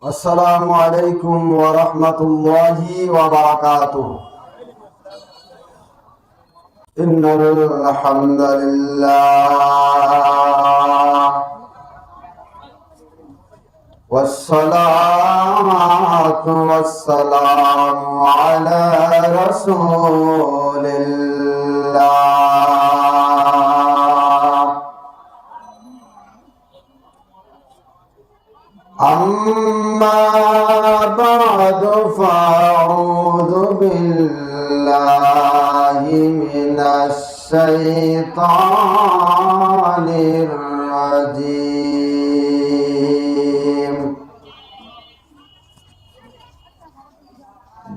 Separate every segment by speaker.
Speaker 1: السلام عليكم ورحمة الله وبركاته. إن الحمد لله والصلاة والسلام على رسول الله. أما بعد فأعوذ بالله من الشيطان الرجيم.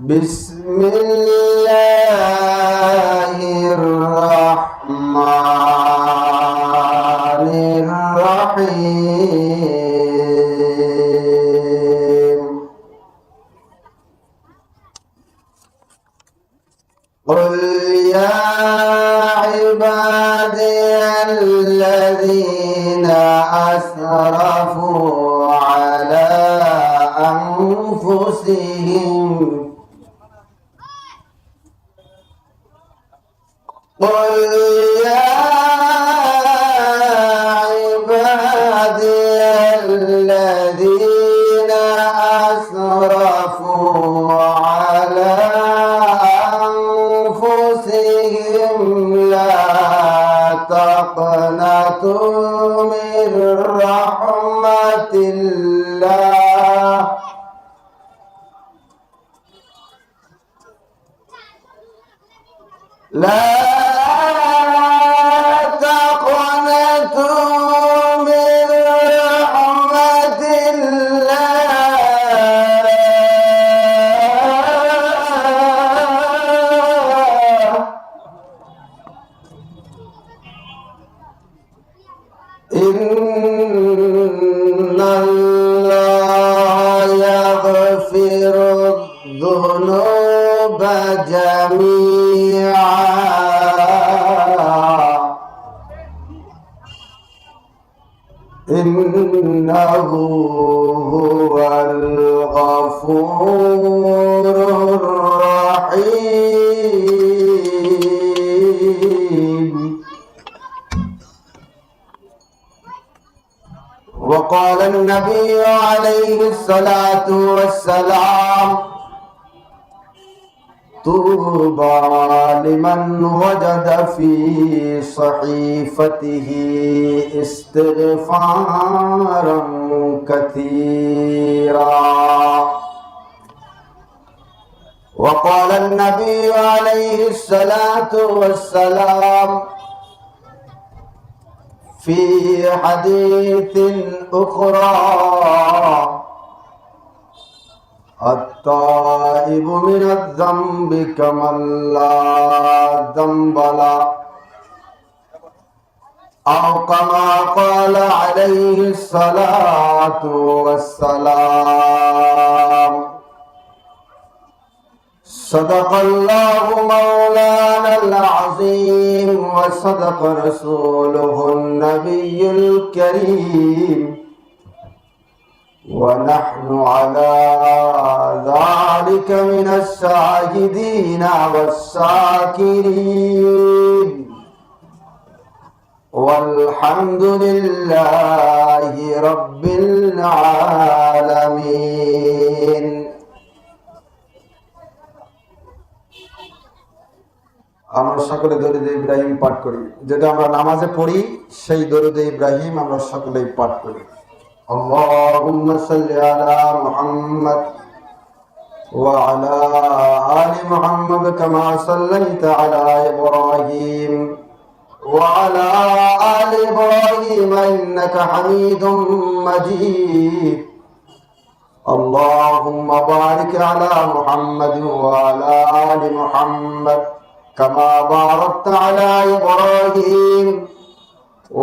Speaker 1: بسم الله الرحمن الرحيم. قل يا عبادي الذين أسرفوا على أنفسهم قل يا عبادي الذين أسرفوا على أنفسهم لا تقنطوا من رحمة الله لا تقنطوا من رحمة الله إن الله يغفر الذنوب جميعا إنه هو الغفور الرحيم. وقال النبي عليه الصلاة والسلام طوبى لمن وجد في صحيفته استغفارا كثيرا. وقال النبي عليه الصلاة والسلام في حديث أخرى التائب من الذنب كمن لا ذنب له أو كما قال عليه الصلاة والسلام. صدق الله مولانا العظيم وصدق رسوله النبي الكريم ونحن على ذلك من الشاهدين والشاكرين والحمد لله رب العالمين. আমরা সকলে দরুদে ইব্রাহিম পাঠ করি, যেটা আমরা নামাজে পড়ি সেই দরুদে ইব্রাহিম আমরা সকলেই পাঠ করি। اللهم صل على محمد وعلى آل محمد كما صليت على إبراهيم وعلى آل إبراهيم إنك حميد مجيد. اللهم بارك على محمد وعلى آل محمد كما باركت على إبراهيم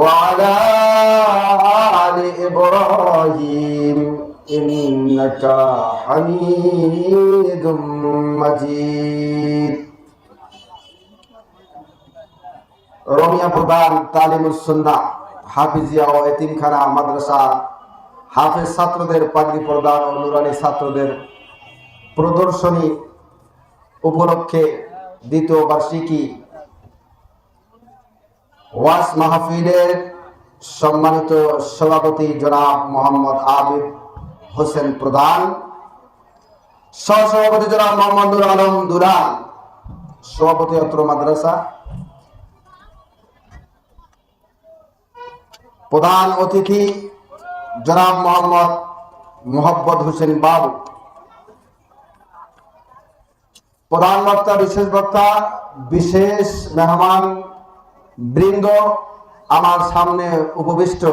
Speaker 1: وعلى آل إبراهيم إنك حميد مجيد. রমিয়া প্রধান তালিমুস সুন্নাহ হাফিজিয়া ও এতিমখানা মাদ্রাসা হাফেজ ছাত্রদের পাগড়ি প্রদান ও নুরানি ছাত্রদের প্রদর্শনী উপলক্ষে দ্বিতীয় বার্ষিকী ওয়াজ মাহফিলের সম্মানিত সভাপতি জনাব মোহাম্মদ আবিদ হোসেন প্রধান, সহসভাপতি জনাব মোহাম্মদ নুর আলম দুলাল, সভাপতি অত্র মাদ্রাসা, প্রধান অতিথি জনাব মোহাম্মদ মোহাম্মদ হোসেন বাবু, প্রধান বক্তা, বিশেষ বক্তা, বিশেষ মেহমান বৃন্দ, আমার সামনে উপবিষ্ট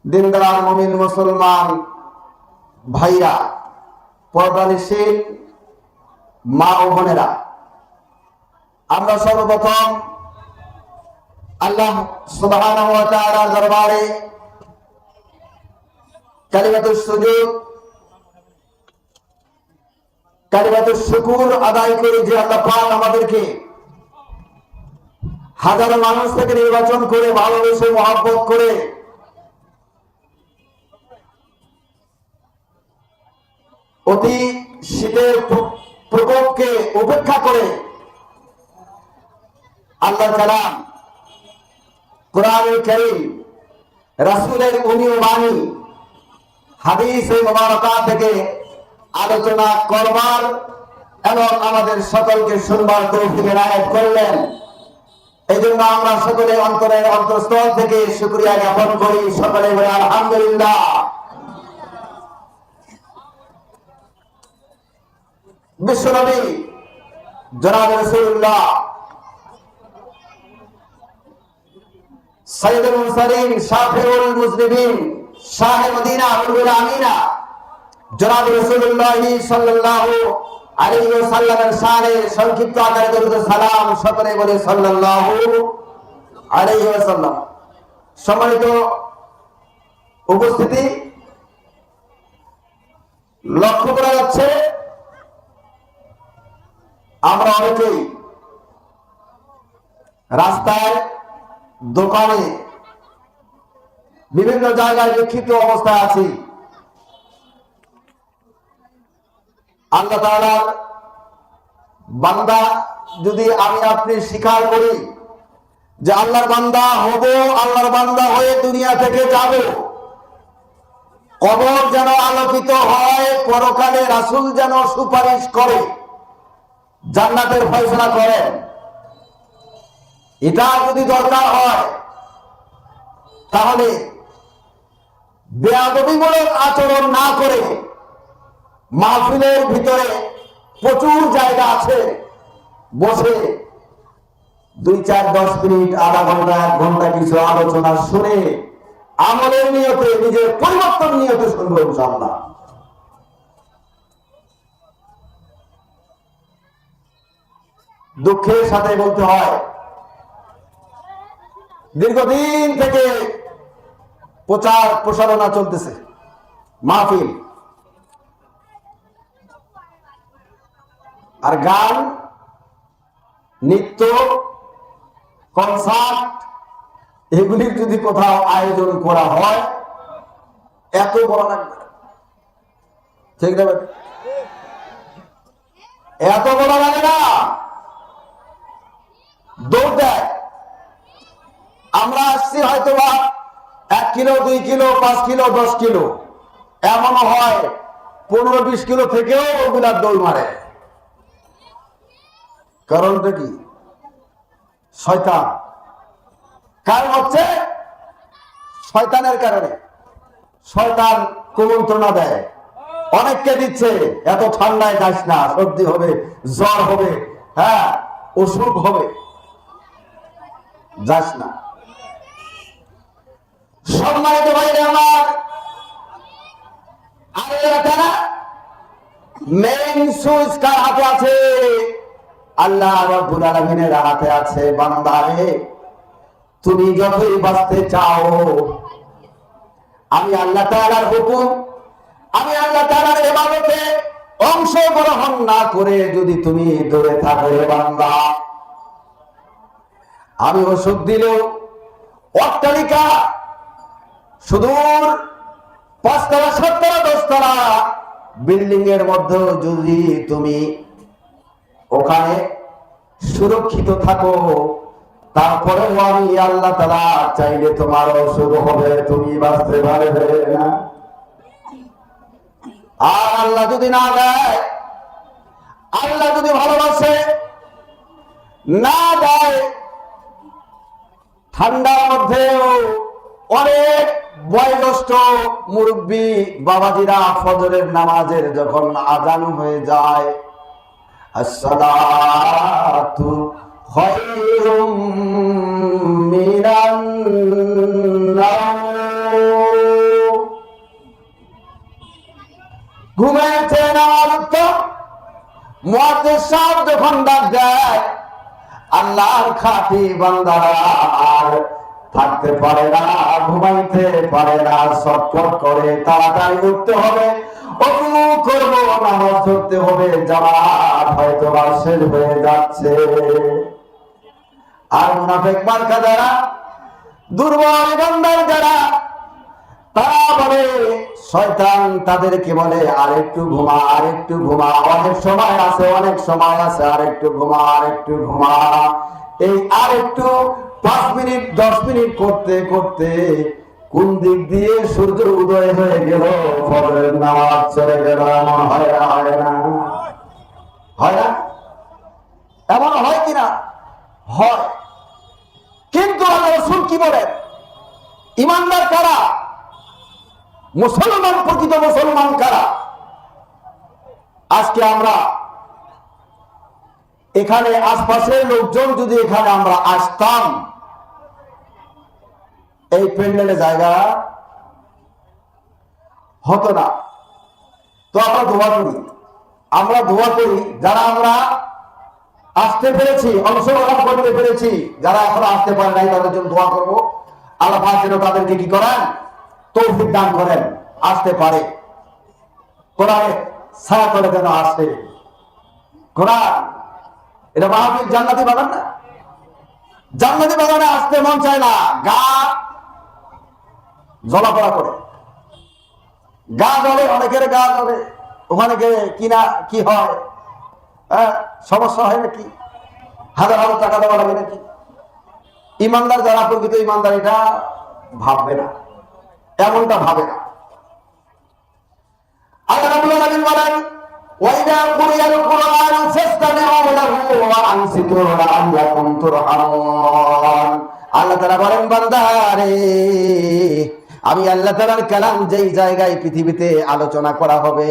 Speaker 1: দিনদার মুমিন মুসলমান ভাইরা, পর্দানিশীল মা ও বোনেরা, আমরা সর্বপ্রথম আল্লাহ সুবহানাহু ওয়া তাআলার দরবারে কালিমাতুশ সুজুদ, কালিমাতুশ শুকুর আদায় করি যে আল্লাহ পাক আমাদেরকে হাজারো মানুষ থেকে নির্বাচন করে ভালোবেসে মহব্বত করে অতি শীতের প্রকোপকে উপেক্ষা করে আল্লাহর কালাম কোরআনুল কারীম, রাসূলের উনিও বাণী, হাদিসে মুবারাকা থেকে আলোচনা করবার এবং আমাদের সকলকে শুনবার তৌফিক এনায়েত করলেন। এই জন্য আমরা সকলে অন্তরের অন্তঃস্থল থেকে শুকরিয়া জ্ঞাপন করি। সকলে বলে আলহামদুলিল্লাহ। বিশ্বনবী জনাব রাসূলুল্লাহ সাইয়্যিদুল মুরসালিন, শাফিউল মুজনিবিন, শাহে মদিনা, আবুল আমিনা জনাব রাসূলুল্লাহ সাল্লাল্লাহু আলাইহি ওয়াসাল্লামের শানে সংক্ষিপ্ত আকারে দরুদ ও সালাম। সকলে বলে সাল্লাল্লাহু আলাইহি ওয়াসাল্লাম। সম্মানিত উপস্থিতি, লক্ষ্য করা যাচ্ছে আমরা অনেকেই রাস্তায়, দোকানে, বিভিন্ন জায়গায় বিক্ষিপ্ত অবস্থায় আছি। আল্লাহ তাআলার বান্দা যদি আমি আপনি স্বীকার করি যে আল্লাহর বান্দা হব, আল্লাহর বান্দা হয়ে দুনিয়া থেকে যাব, কবর যেন আলোকিত হয়, পরকালে রাসূল যেন সুপারিশ করে, জান্নাতের ফয়সালা করেন, এটা যদি দরকার হয়, তাহলে বেয়াদবিমূলক আচরণ না করে মাহফিলের ভিতরে প্রচুর জায়গা আছে, বসে 2, 4, 10 মিনিট, আধা ঘন্টা, 1 ঘন্টা কিছু আলোচনা শুনে আমলের নিয়তে, নিজের পরিবর্তন নিয়তে শুনবো ইনশাআল্লাহ। দুঃখের সাথে বলতে হয়, দীর্ঘদিন থেকে প্রচার প্রসারণা চলতেছে, মাহফিল আর গান, নৃত্য, কনসার্ট, এগুলির যদি কোথাও আয়োজন করা হয়, এত বড় লাগবে, ঠিক না? এত বড় লাগে না, দৌড় দেয়। আমরা আসছি হয়তো বা 1 কিলো, 2 কিলো, 5 কিলো, 10 কিলো, এমনও হয় 15-20 কিলো থেকেও ওগুলা দৌড় মারে। কারণটা কি? শয়তান। কারণ হচ্ছে শয়তানের কারণে। শয়তান কুমন্ত্রণা দেয়, অনেককে দিচ্ছে, এত ঠান্ডায় যাস না, সর্দি হবে, জ্বর হবে, হ্যাঁ, অসুখ হবে, যাস না। সম্মানিত ভাইরা আমার, মেইন সুইচ কার হাতে আছে? আল্লাহ রাব্বুল আলামিনের হাতে আছে। বান্দারে, তুমি যতই বাঁচতে চাও, আমি আল্লাহ তাআলার হুকুম, আমি আল্লাহ তাআলার ইবাদতে অংশগ্রহণ না করে যদি তুমি দূরে থাকো বান্দা, আমি ওষুধ দিলেও, অট্টালিকা সুদূর 5 তলা 7 তলা 10 তলা বিল্ডিং এর মধ্যে যদি তুমি ওখানে সুরক্ষিত থাকো, তারপরেও আমি আল্লাহ তাআলা চাইলে তোমার অসুখ হবে, তুমি বাঁচতে পারবে না। আর আল্লাহ যদি না দেয়, আল্লাহ যদি ভালোবাসে না দেয়, ঠান্ডার মধ্যেও অনেক বয়োজ্যেষ্ঠ মুরব্বী বাবাজিরা ফজরের নামাজের যখন আজান হয়ে যায়, আসসালাতু খায়রুম মিনান নাওম, ঘুমাইতে নামাজ উত্তম। মুয়াজ্জিন সাহেব যখন ডাক দেয়, আল্লাহর খাঁটি বান্দারা আর থাকতে পারে না, ঘুমাইতে পারে না, ছটফট করে তাড়াতাড়ি উঠতে হবে, ওযু করব, নামাজ পড়তে হবে, জামাত হয়তো শেষ হয়ে যাচ্ছে। আর মুনাফিক মার্কা যারা, দুর্বল বান্দার যারা, তারা বলে, শয়তান তাদেরকে বলে আরেকটু ঘুমা, আরেকটু ঘুমা, অনেক সময় আছে, অনেক সময় আছে, আরেকটু ঘুমা, আরেকটু ঘুমা। এই আরেকটু 5 মিনিট 10 মিনিট করতে করতে কোন দিক দিয়ে সূর্য উদয় হয়ে গেল, ফজরের নামাজ চলে গেল। এমন হয় না? হয় না? হয় না? এমন হয় কিনা? হয়। কিন্তু আল্লাহ রাসূল কি বলেন? ইমানদার কারা? মুসলমান, প্রকৃত মুসলমান কারা? আজকে আমরা এখানে আশপাশের লোকজন যদি এখানে আমরা আসতাম, এই প্যান্ডেলে জায়গা হতো না। তো আমরা দোয়া করি, যারা আমরা আসতে পেরেছি, অংশগ্রহণ করতে পেরেছি, যারা এখন আসতে পারে নাই তাদের জন্য দোয়া করবো। আল্লাহ পাক যেন তাদেরকে কি করেন, তৌফিক দান করেন, আসতে পারে, কোরআনে ছায়া করে যেন আসে। কোরআন এটা মাহফিল, জান্নাতি বাগান না? জান্নাতি বাগানে আসতে মন চায় না, গা জ্বলাপড়া করে, গা জ্বলে, অনেকের গা জ্বলে। ওখানে গিয়ে কিনা কি হয়, সমস্যা হয় নাকি? হাজার হাজার টাকা দেওয়া লাগে নাকি? ইমানদার যারা, প্রকৃত ইমানদার, এটা ভাববে না, এমনটা ভাবে না। আল্লাহ রাব্বুল আলামিন বলেন, ওয়াইদা কুরিয়াল কুরআন ফাসতামিউ লাহু ওয়া আনসিতু লাআল্লাকুম তুরহামুন। আল্লাহ তাআলা বলেন, বান্দা রে, আমি আল্লাহ তাআলার কালাম যেই জায়গায় পৃথিবীতে আলোচনা করা হবে,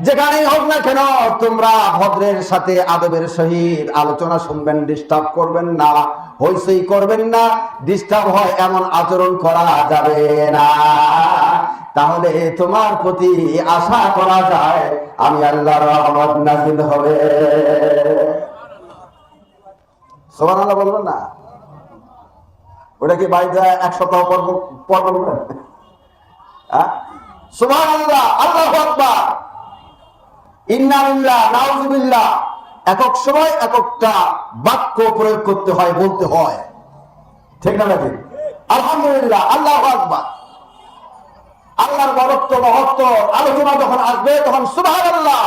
Speaker 1: যেখানেই হোক না কেন, তোমরা ভদ্রের সাথে আদবের সহিত আলোচনা শুনবেন, ডিস্টার্ব করবেন না, হইচই করবেন না। ডিস্টার্ব হয় এমন আচরণ করা যাবে না, তাহলে তোমার প্রতি আশা করা যায় আমি আল্লাহর রহমত নাযিল হবে। সুবহানাল্লাহ বলবেন না? ওটা কি বাইরে 1 সপ্তাহ পর বলবেন? সুবহানাল্লাহ, আল্লাহু আকবার, ইন্না লিল্লাহ, নাউযুবিল্লাহ। একক সময় এককটা বাক্য প্রয়োগ করতে হয়, বলতে হয়, ঠিক না নাকি? আলহামদুলিল্লাহ, আল্লাহু আকবার। আল্লাহর বরত্ব মহত্ব আলোচনা যখন আসবে, তখন সুবহানাল্লাহ,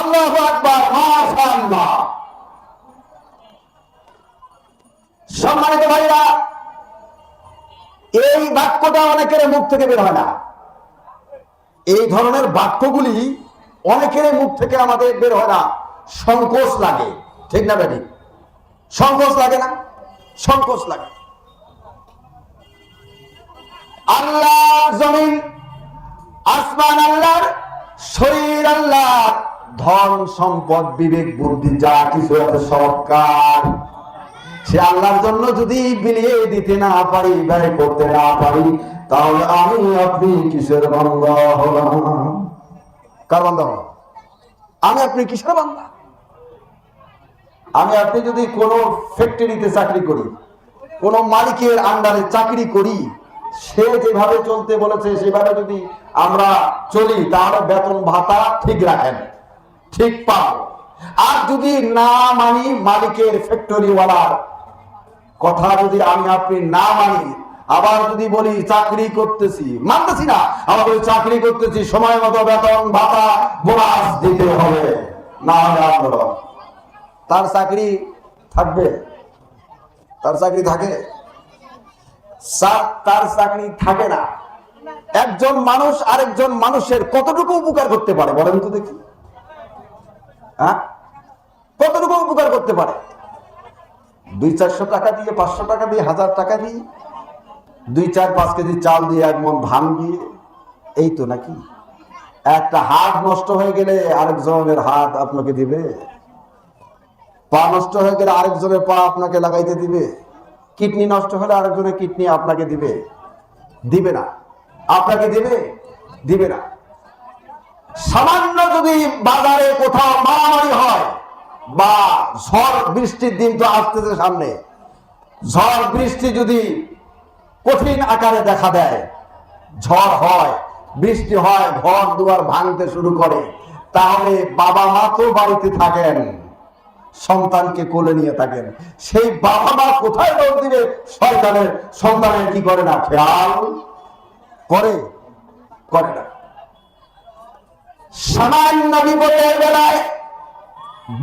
Speaker 1: আল্লাহু আকবার, মাশাআল্লাহ। সম্মানিত ভাইরা, এই বাক্যটা অনেকের মুখ থেকে বের হয় না। এই ধরনের বাক্যগুলি অনেকের মুখ থেকে আমাদের বের হয় না, সংকোচ লাগে, ঠিক না বেটি? সংকোচ লাগে না? সংকোচ লাগে। আল্লাহ জমিন, আসমান আল্লাহর, শরীর আল্লাহর, ধন সম্পদ বিবেক বুদ্ধি যা কিছু আছে সরকার। সে আল্লাহর জন্য যদি বিলিয়ে দিতে না পারি, ব্যয় করতে না পারি, তাহলে আমি আপনি কিসের বান্দা হলাম? কার বান্দা হলাম? আমি আপনি কিসের বান্দা? আমি আপনি যদি কোনো ফ্যাক্টরিতে চাকরি করি, কোনো মালিকের আন্ডারে চাকরি করি, সে যেভাবে চলতে বলেছে সেভাবে যদি আমরা চলি, তাহলে বেতন ভাতা ঠিক রাখেন, ঠিক পাবো। আর যদি না মানি, মালিকের ফ্যাক্টরিওয়ালার কথা যদি আমি আপনি না মানি, আবার যদি বলি চাকরি করতেছি, মানতেছি না, আবার বলি চাকরি করতেছি, সময় মতো বেতন ভাতা বোনাস দিতে হবে, না হলে আন্দোলন। তার চাকরি থাকবে? তার চাকরি থাকে? তার চাকরি থাকে না। একজন মানুষ আরেকজন মানুষের কতটুকু উপকার করতে পারে বলেন তো দেখি? হ্যাঁ, কতটুকু উপকার করতে পারে? 200-400 টাকা দিয়ে, 500 টাকা দিয়ে, 1000 টাকা দিয়ে, 2-4-5 কেজি চাল দিয়ে, 1 মণ ধান দিয়ে, এই তো নাকি? একটা হাত নষ্ট হয়ে গেলে আরেকজনের হাত আপনাকে দিবে? পা নষ্ট হয়ে গেলে আরেকজনের পা আপনাকে লাগাইতে দিবে? কিডনি নষ্ট হলে আরেকজনের কিডনি আপনাকে দিবে? দিবে না। আপনাকে দিবে? দিবে না। সামান্য যদি বাজারে কোথাও মারামারি হয় বা ঝড় বৃষ্টির দিন তো আসতেছে সামনে, ঝড় বৃষ্টি যদি কঠিন আকারে দেখা দেয়, ঝড় হয়, বৃষ্টি হয়, ঘর দুয়ার ভাঙতে শুরু করে, তাহলে বাবা মা তো বাড়িতে থাকেন, সন্তানকে কোলে নিয়ে থাকেন, সেই বাবা মা কোথায় দৌড় দিবে? সরকারের সন্তানের কি করে না? খেয়াল করে? করে না। সামান্য বিপদের বেলায়,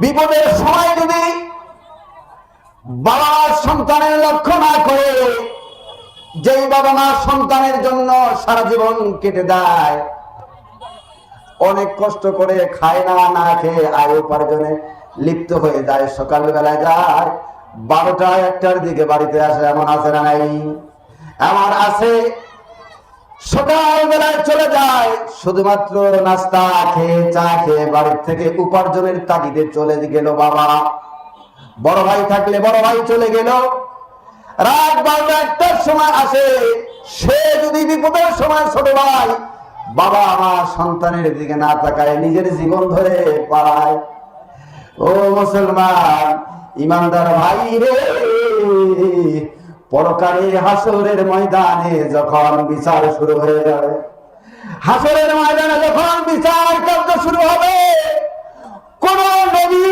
Speaker 1: বিপদের সময় যদি বাবা সন্তানের লক্ষ্য না করে, যেই বাবা মা সন্তানের জন্য সারা জীবন কেটে দেয়, অনেক কষ্ট করে খায় না, না খেয়ে আয় উপার্জনে লিপ্ত হয়ে যায়, সকালবেলায় যায়, 12টা-1টার দিকে বাড়িতে আসে, এমন আছে না নাই? এমন আছে। সকালবেলায় চলে যায়, শুধুমাত্র নাস্তা খেয়ে, চা খেয়ে বাড়ির থেকে উপার্জনের তাগিদে চলে গেল বাবা। বড় ভাই থাকলে বড় ভাই চলে গেল, রাত 12টা-1টার সময় আসে। সে যদি বিপদের সময় ছোট ভাই, বাবা আমার সন্তানের দিকে না তাকায়, নিজের জীবন ধরে পালায়। ও মুসলমান ইমানদার ভাই রে, পরকালে হাসরের ময়দানে যখন বিচার শুরু হয়ে যাবে, হাসরের ময়দানে যখন বিচার কার্য শুরু হবে, কোন নবী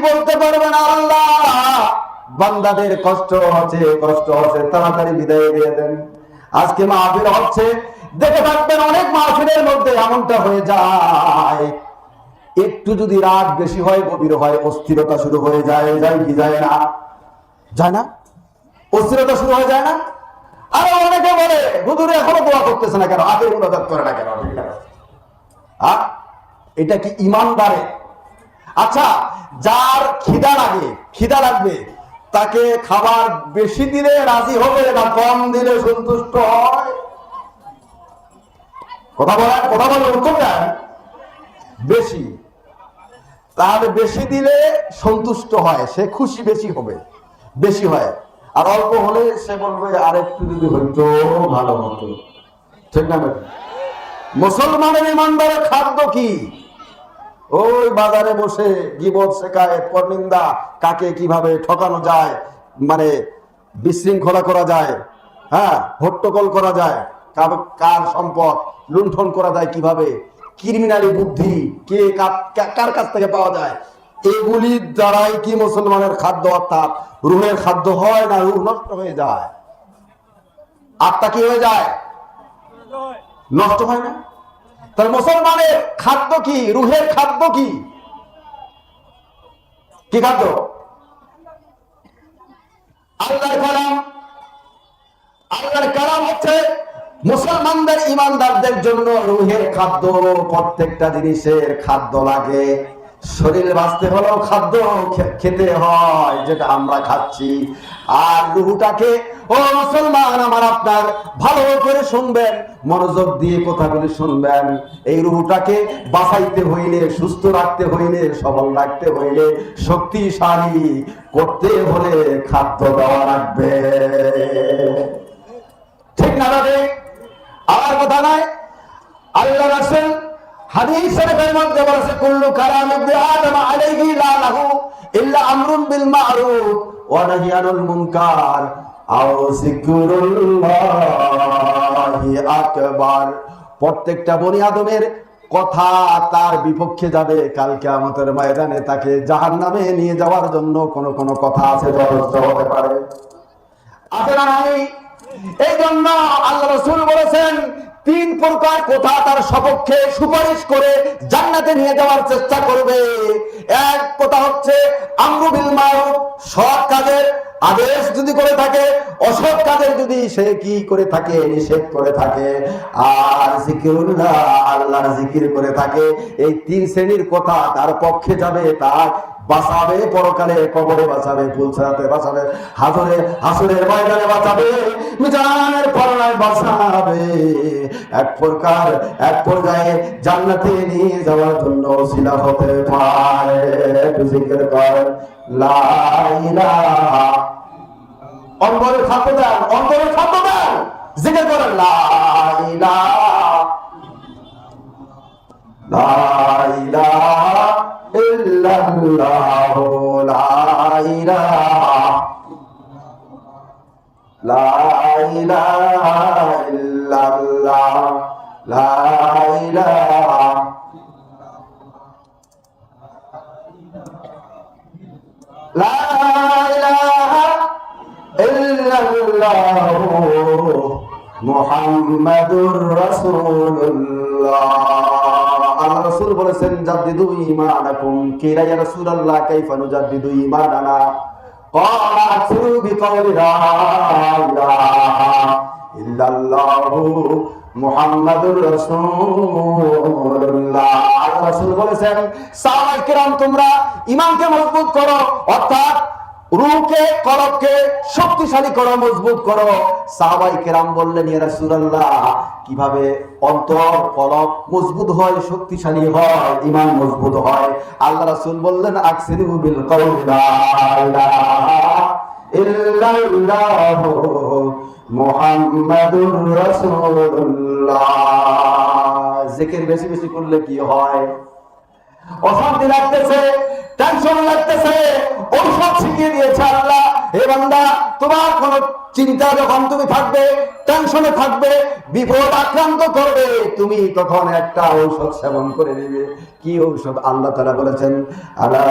Speaker 1: বলতে পারবে না আল্লাহ বান্দাদের কষ্ট হচ্ছে, তাড়াতাড়ি বিদায় দিয়ে দেন। আজকে মাহফিল হচ্ছে, দেখে থাকবেন অনেক মাহফিলের মধ্যে এমনটা হয়ে যায়, একটু যদি রাত বেশি হয়, গভীর হয়, অস্থিরতা শুরু হয়ে যায়। যায় কি যায় না? যায় না? অস্থিরতা শুরু হয়ে যায় না? আর অনেকে বলে হুজুর এখনো দোয়া করতেছে না কেন, আগে মুনাজাত করে না কেন? এটা কি ইমানদারে? আচ্ছা, যার খিদা লাগবে, তাকে খাবার বেশি দিলে রাজি হবে না কম দিলে সন্তুষ্ট হয়? কথা বলেন, উত্তর দেন। বেশি, তাহলে বেশি দিলে সন্তুষ্ট হয়, সে খুশি বেশি হবে, বেশি হয়। আর অল্প হলে সে বলবে আরেকটু যদি হইতো ভালো হতো। ঠিক না? মুসলমানের ইমানদারের খাদ্য কি? ওই বাজারে বসে গীবত, শিকায়েত, পরনিন্দা, কাকে কিভাবে ঠকানো যায়, মানে বিশৃঙ্খলা করা যায়, হ্যাঁ, হট্টগোল করা যায়, কার সম্পদ লুণ্ঠন করা যায় কিভাবে, ক্রিমিনালি বুদ্ধি কে কার কাছ থেকে পাওয়া যায়, এগুলির দ্বারাই কি মুসলমানের খাদ্য, অর্থাৎ রুহের খাদ্য হয় না? রুহ নষ্ট হয়ে যায়, আত্মা কি হয়ে যায়? নষ্ট হয় না? তাহলে মুসলমানের খাদ্য কি? রুহের খাদ্য কি? কি খাদ্য? আল্লাহর কালাম। আল্লাহর কালাম হচ্ছে মুসলমানদের, ইমানদারদের জন্য রুহের খাদ্য। প্রত্যেকটা জিনিসের খাদ্য লাগে, শরীর বাঁচতে হলেও খাদ্য খেতে হয়, যেটা আমরা খাচ্ছি। আর রুহটাকে, ও মুসলমান আমার আপনার ভালো করে শুনবেন, মনোযোগ দিয়ে কথাগুলি শুনবেন, এই রুহটাকে বাঁচাইতে হইলে, সুস্থ রাখতে হইলে, সবল রাখতে হইলে, শক্তিশালী করতে হলে খাদ্য দেওয়া লাগবে। ঠিক না দাদা? আমার কথা নয়, আল্লাহ রাসূল হাদিস শরীফের মধ্যে বলেছে, কুল্লু কালাম ইবনে আদম আলাইহি লা লাহু ইল্লা আমরুন বিল মা'রুফ ওয়া নাহয়ুল মুনকার আও যিকরুল্লাহি আকবার। প্রত্যেকটা বনি আদমের কথা তার বিপক্ষে যাবে, কাল কিয়ামতের ময়দানে তাকে জাহান্নামে নিয়ে যাওয়ার জন্য কোন কোন কথা আছে, যথেষ্ট হতে পারে। আছে না নাই? এই জন্য আল্লাহ রাসূল বলেছেন, তিন প্রকার কথা তার সপক্ষে সুপারিশ করে জান্নাতে নিয়ে যাওয়ার চেষ্টা করবে। এক কথা হচ্ছে আমরু বিল মারুফ, সৎ কাজের আদেশ যদি করে থাকে, অসৎ কাজের যদি সে কি করে থাকে, নিষেধ করে থাকে, আর জিকিরুল্লাহ, আল্লাহর জিকির করে থাকে। এই তিন শ্রেণীর কথা তার পক্ষে যাবে, তার বাঁচাবে, পরকালে কবরে বাঁচাবে, পুলসাতে বাঁচাবে, হাসরের ময়দানে বাঁচাবে, মিজানের পাল্লায় বাঁচাবে। এক পর্যায়ে জান্নাতে নিয়ে যাওয়ার জন্য ওসিলা হতে পারে। জিকির করেন লা ইলাহা, অন্তরে খাদ্য দেন, অন্তরে খাদ্য দেন, জিকির করেন লা ইলাহা, লা ইলাহা ইল্লাল্লাহু, লা ইলাহা, লা ইলাহা ইল্লাল্লাহ, লা ইলাহা, লা ইলাহা ইল্লাল্লাহু মুহাম্মাদুর রাসূলুল্লাহ। আল্লাহ রাসূল বলেছেন, জাদ্দিদু ঈমানাকুম। কিলা ইয়া রাসূলুল্লাহ কাইফা নুজাদ্দিদু ঈমানানা? ক্বালা আকসিরু বিকাউলি লা ইলাহা ইল্লাল্লাহু মুহাম্মাদুর রাসূলুল্লাহ। আল্লাহ রাসূল বলেছেন, সাহাবায়ে কেরাম তোমরা ঈমানকে মজবুত করো, অর্থাৎ রূহকে, কলবকে শক্তিশালী করো, মজবুত করো। সাহাবায়ে কেরাম বললেন, ইয়া রাসূলুল্লাহ কিভাবে অন্তর কলব মজবুত হয়, শক্তিশালী হয়, ঈমান মজবুত হয়? আল্লাহ রাসূল বললেন, আকসিরু বিল কাউলি লা ইলাহা ইল্লাল্লাহু মুহাম্মাদুর রাসূলুল্লাহ। জিকির বেশি বেশি করলে কি হয়? অশান্তি লাগতেছে, টেনশন লাগতেছে, ঔষধ শিখিয়ে দিয়েছে আল্লাহ। হে বান্দা, তোমার কোন চিন্তা যখন তুমি থাকবে, টেনশনে থাকবে, বিপদ আক্রান্ত করবে, তুমি তখন একটা ঔষধ সেবন করে নেবে। কি ঔষধ? আল্লাহ তাআলা বলেছেন, আলা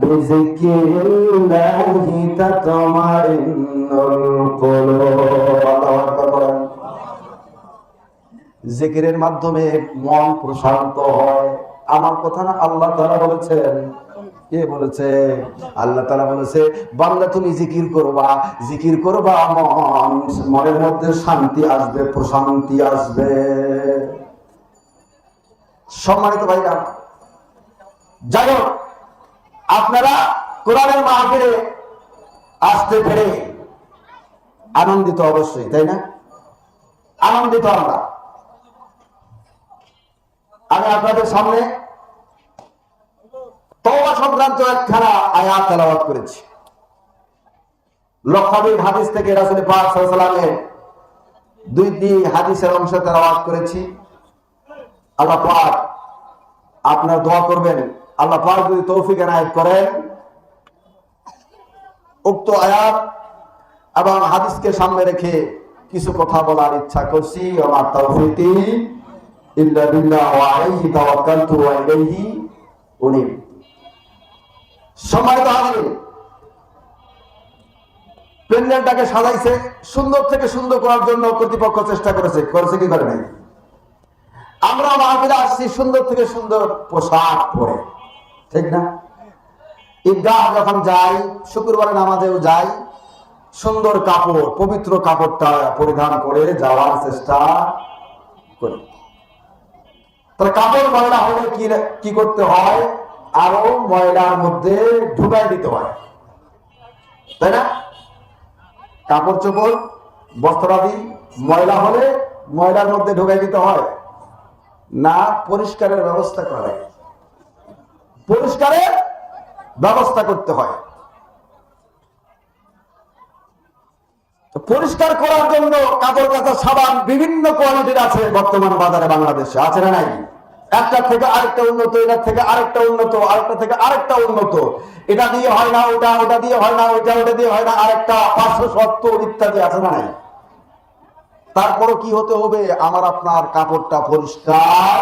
Speaker 1: বিযিকিরিল্লাহি তাতমাইন্নুল কুলুব। আল্লাহু আকবার। জিকিরের মাধ্যমে মন প্রশান্ত হয়। আমার কথা না, আল্লাহ তাআলা বলেছেন। কে বলেছে? আল্লাহ তাআলা বলেছে, বান্দা তুমি জিকির করবা, মনের মধ্যে শান্তি আসবে, প্রশান্তি আসবে। সম্মানিত ভাইরা, যাই হোক, আপনারা কোরআনের মাহফিলে আসতে পেরে আনন্দিত অবশ্যই, তাই না? আনন্দিত আমরা। আমি আপনাদের সামনে তওবা সংক্রান্ত একখানা আয়াত তেলাওয়াত করেছি। লক্ষাধিক হাদিস থেকে রাসূল পাক সাল্লাল্লাহু আলাইহি ওয়াসাল্লামের দুইটি হাদিসের অংশ তেলাওয়াত করেছি। আল্লাহ পাক আপনারা দোয়া করবেন, আল্লাহ পাক যদি তৌফিক এনায়েত করেন, উক্ত আয়াত এবং হাদিসকে সামনে রেখে কিছু কথা বলার ইচ্ছা করছি। ওয়া তাওফিকি ইল্লা বিল্লাহ ওয়া আলাইহি তাওয়াক্কালতু ওয়া ইলাইহি উনীব। সম্মানিত হাজিরিন, প্যান্ডেলটাকে সাজাইছে, সুন্দর থেকে সুন্দর করার জন্য কর্তৃপক্ষ চেষ্টা করেছে কি করে নাই? আমরা মাহফিলে আসছি সুন্দর থেকে সুন্দর পোশাক পরে, ঠিক না? ঈদগাহ যখন যাই, শুক্রবারে নামাজেও যাই, সুন্দর কাপড়, পবিত্র কাপড়টা পরিধান করে যাওয়ার চেষ্টা করি। তাহলে কাপড় ময়লা হলে কি করতে হয়? আরো ময়লার মধ্যে ঢুকাই দিতে হয়, তাই না? কাপড় চোপড় বস্ত্রাদি ময়লা হলে ময়লার মধ্যে ঢুকাই দিতে হয় না, পরিষ্কারের ব্যবস্থা করে, পরিষ্কারের ব্যবস্থা করতে হয়। পরিষ্কার করার জন্য কাপড় কাচা সাবান বিভিন্ন কোয়ালিটির আছে বর্তমান বাজারে, বাংলাদেশে আছে না নাই? একটা থেকে আরেকটা উন্নত, এটা থেকে আরেকটা উন্নত, আরেকটা থেকে আরেকটা উন্নত। এটা দিয়ে হয় না ওটা, ওটা দিয়ে হয় না ওটা, ওটা দিয়ে হয় না আরেকটা, 570 ইত্যাদি আছে না নাই? তারপরও কি হতে হবে? আমার আপনার কাপড়টা পরিষ্কার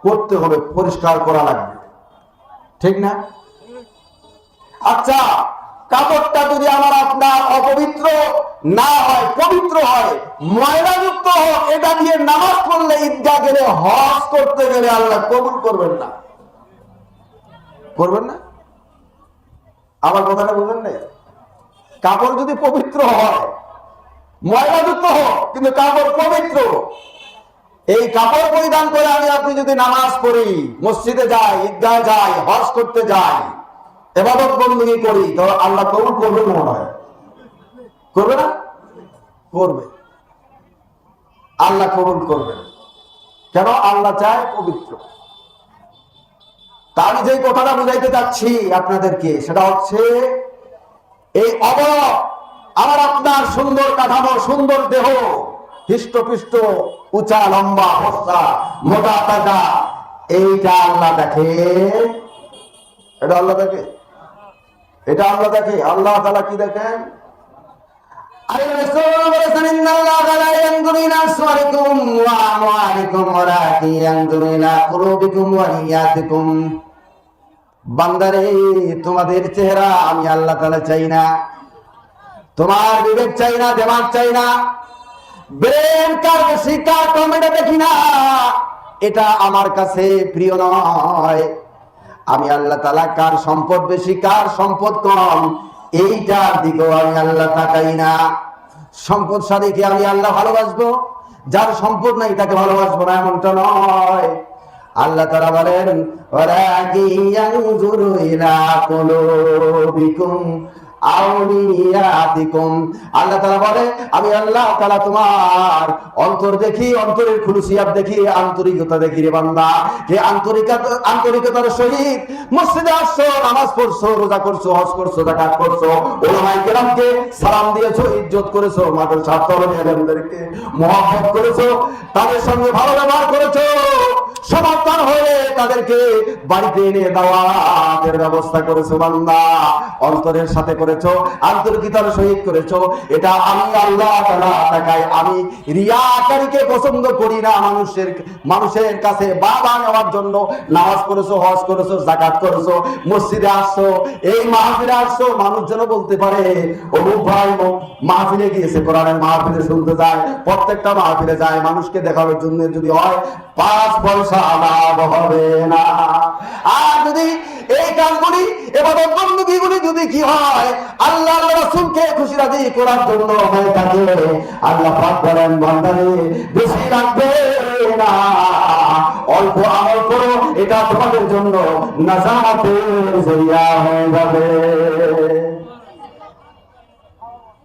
Speaker 1: করতে হবে, পরিষ্কার করা লাগবে, ঠিক না? আচ্ছা, কাপড়টা যদি আমার আপনার অপবিত্র না হয়, পবিত্র হয়, ময়লাযুক্ত হোক, এটা দিয়ে নামাজ পড়লে, ঈদগাহ গেলে, হজ করতে গেলে আল্লাহ কবুল করবেন না। করবেন না? আমার কথাটা বুঝলেন না? কাপড় যদি পবিত্র হয়, ময়লাযুক্ত হোক, কিন্তু কাপড় পবিত্র, এই কাপড় পরিধান করে আমি আপনি যদি নামাজ পড়ি, মসজিদে যাই, ঈদগাহ যাই, হজ করতে যাই, ইবাদত বندگی করি, তো আল্লাহ কবুল করবে মনে হয়? করবে না? করবে। আল্লাহ কবুল করবেন। কেন? আল্লাহ চায় পবিত্র। তা আমি যে কথাটা বুঝাইতে চাচ্ছি আপনাদেরকে, সেটা হচ্ছে এই অবয়ব, আমার আপনার সুন্দর কাঠামো, সুন্দর দেহ, হৃষ্টপুষ্ট, উঁচা লম্বা, ফর্সা, মোটা তাজা, এইটা আল্লাহ দেখে? এটা আল্লাহ দেখে? এটা আল্লাহ দেখে? আল্লাহ তাআলা কি দেখেন? বান্দারে, তোমাদের চেহারা আমি আল্লাহ তাআলা চাই না, তোমার বিবেক চাই না, দিমাগ চাই না, ব্রেন কার বেশি কার কম এটা দেখি না, এটা আমার কাছে প্রিয় নয়। আমি আল্লাহ তাআলা কার সম্পদ বেশি, কার সম্পদ কম, এইটার দিকেও আমি আল্লাহ তাকাই না। সম্পদশালীকে আমি আল্লাহ ভালোবাসবো, যার সম্পদ নাই তাকে ভালোবাসবো না, এমনটা নয়। আল্লাহ তাআলা বলেন, ওয়ালাকিন ইয়ানজুরু ইলা কুলুবিকুম আউলিয়াতিকুম। আল্লাহ তাআলা বলে, আমি আল্লাহ তাআলা তোমার অন্তর দেখি, অন্তরের খুলুসিয়াত দেখি, আন্তরিকতা দেখি রে বান্দা। যে আন্তরিকতার সহিত মসজিদে আসছো, নামাজ পড়ছো, রোজা করছো, হজ করছো, যাকাত করছো, উলামায়ে কেরামকে সালাম দিয়েছো, ইজ্জত করেছো, মাদ্রাসার তরুণ আলেমদেরকে মহব্বত করেছো, তাদের সঙ্গে ভালো ব্যবহার করেছো, সমাধান হয়ে তাদেরকে বাড়িতে এনে দাওয়াতের ব্যবস্থা করেছো বান্দা, অন্তরের সাথে করেছো, আন্তরিকতার সহিত করেছো। এটা আমি আল্লাহ তাআলা তাকাই। আমি রিয়াকারীকে পছন্দ করি না। মানুষের কাছে বাবা নেওয়ার জন্য নামাজ পড়েছো, হজ করেছো, যাকাত করেছো, মসজিদে আসছো, এই মাহফিলে আসছো, মানুষ যেন বলতে পারে অমুক ভাই মাহফিলে গিয়েছে, কোরআনের মাহফিলে শুনতে যায়, প্রত্যেকটা মাহফিলে যায়, মানুষকে দেখানোর জন্য যদি হয় 5 পয়সা লাভ হবে না। আর যদি এই কাজগুলি, ইবাদত বندگিগুলি যদি কি হয়, আল্লাহ রাসূলকে খুশি রাজি করার জন্য হয়ে থাকে, আল্লাহ পাক বলেন, বান্দারে বেশি লাগবে না, অল্প আমল করো, এটা তোমাদের জন্য নাজাতের জরিয়া হয়ে যাবে।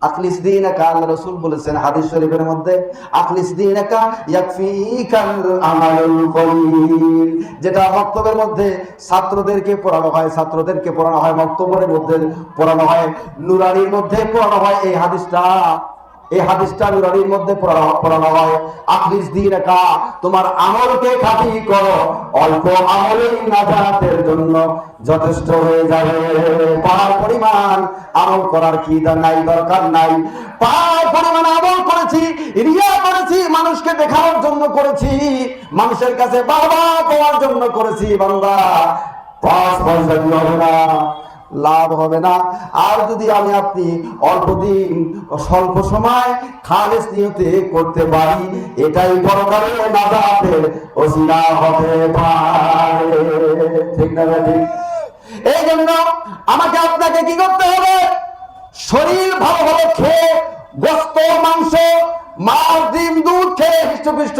Speaker 1: আখলিস দীনাকা, আল্লাহ রাসূল বলেছেন হাদিস শরীফের মধ্যে, আখলিস দীনাকা ইয়াকফিকাল আমালুল কলিল। যেটা মক্তবের মধ্যে ছাত্রদেরকে পড়ানো হয়, মক্তবের মধ্যে পড়ানো হয়, নুরানির মধ্যে পড়ানো হয়, এই হাদিসটা নুরানির মধ্যে পড়ানো হয়। আখলিস দীনাকা, তোমার আমলকে খাঁটি করো, অল্প আমলেই নাজাতের জন্য যথেষ্ট হয়ে যাবে। পার পরিমাণ আমল করার কি দরকার নাই। পার পরিমাণ আমল করেছি, রিয়া করেছি, মানুষকে দেখানোর জন্য করেছি, মানুষের কাছে বাবা পাওয়ার জন্য করেছি, বান্দা 5 পয়সা হবে না, লাভ হবে না। আর যদি আমি আপনি অল্প দিন, স্বল্প সময় খালেস নিয়তে করতে পারি, এটাই পরকালে নাজাতের ওসিলা হতে পারে। ঠিক না ঠিক? এই জন্য আমাকে আপনাকে কি করতে হবে? শরীর ভালো ভালো খেয়ে, গোশত, মাংস, মাছ, ডিম, দুধ খেয়ে হৃষ্টপুষ্ট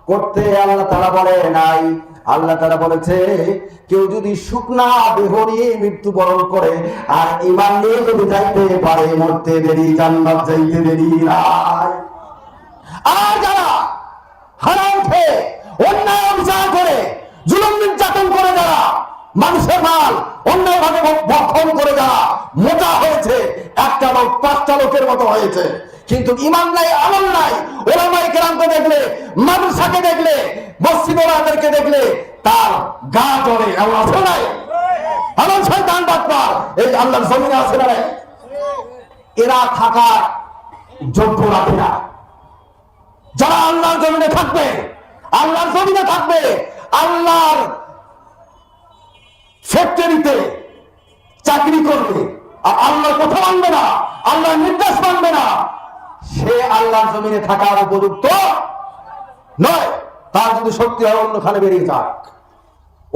Speaker 1: করতে আল্লাহ তাআলা বলে নাই। আল্লাহ তাআলা বলেছে, কেউ যদি শুকনা দেহ নিয়ে মৃত্যুবরণ করে আর ঈমান নিয়ে যদি যাইতে পারে, মরতে দেরি, জান্নাত যাইতে দেরি নাই। আর যারা হারাম খেয়ে, অন্যায় অবিচার করে, জুলুম নির্যাতন করে, যারা মানুষের মাল অন্যায়ভাবে ভক্ষণ করে, যারা মোটা হয়েছে, একটা লোক 5টা লোকের মতো হয়েছে, কিন্তু ঈমান নাই, আমল নাই, উলামায়ে কেরামকে দেখলে, মাদ্রাসাকে দেখলে, মসজিদেরকে দেখলে তার গা জ্বলে। এমন আছে নাই? এমন শয়তান বাটপার এই আল্লাহর জমিনে আছে না? এরা থাকার যোগ্য রাখে না। যারা আল্লাহর জমিনে থাকবে, আল্লাহর ফ্যাক্টরিতে চাকরি করবে, আর আল্লাহর কথা মানবে না, আল্লাহর নির্দেশ মানবে না, সে আল্লাহর জমিনে থাকার উপযুক্ত নয়। তার যদি শক্তি হয় অন্যখানে বেরিয়ে যাক,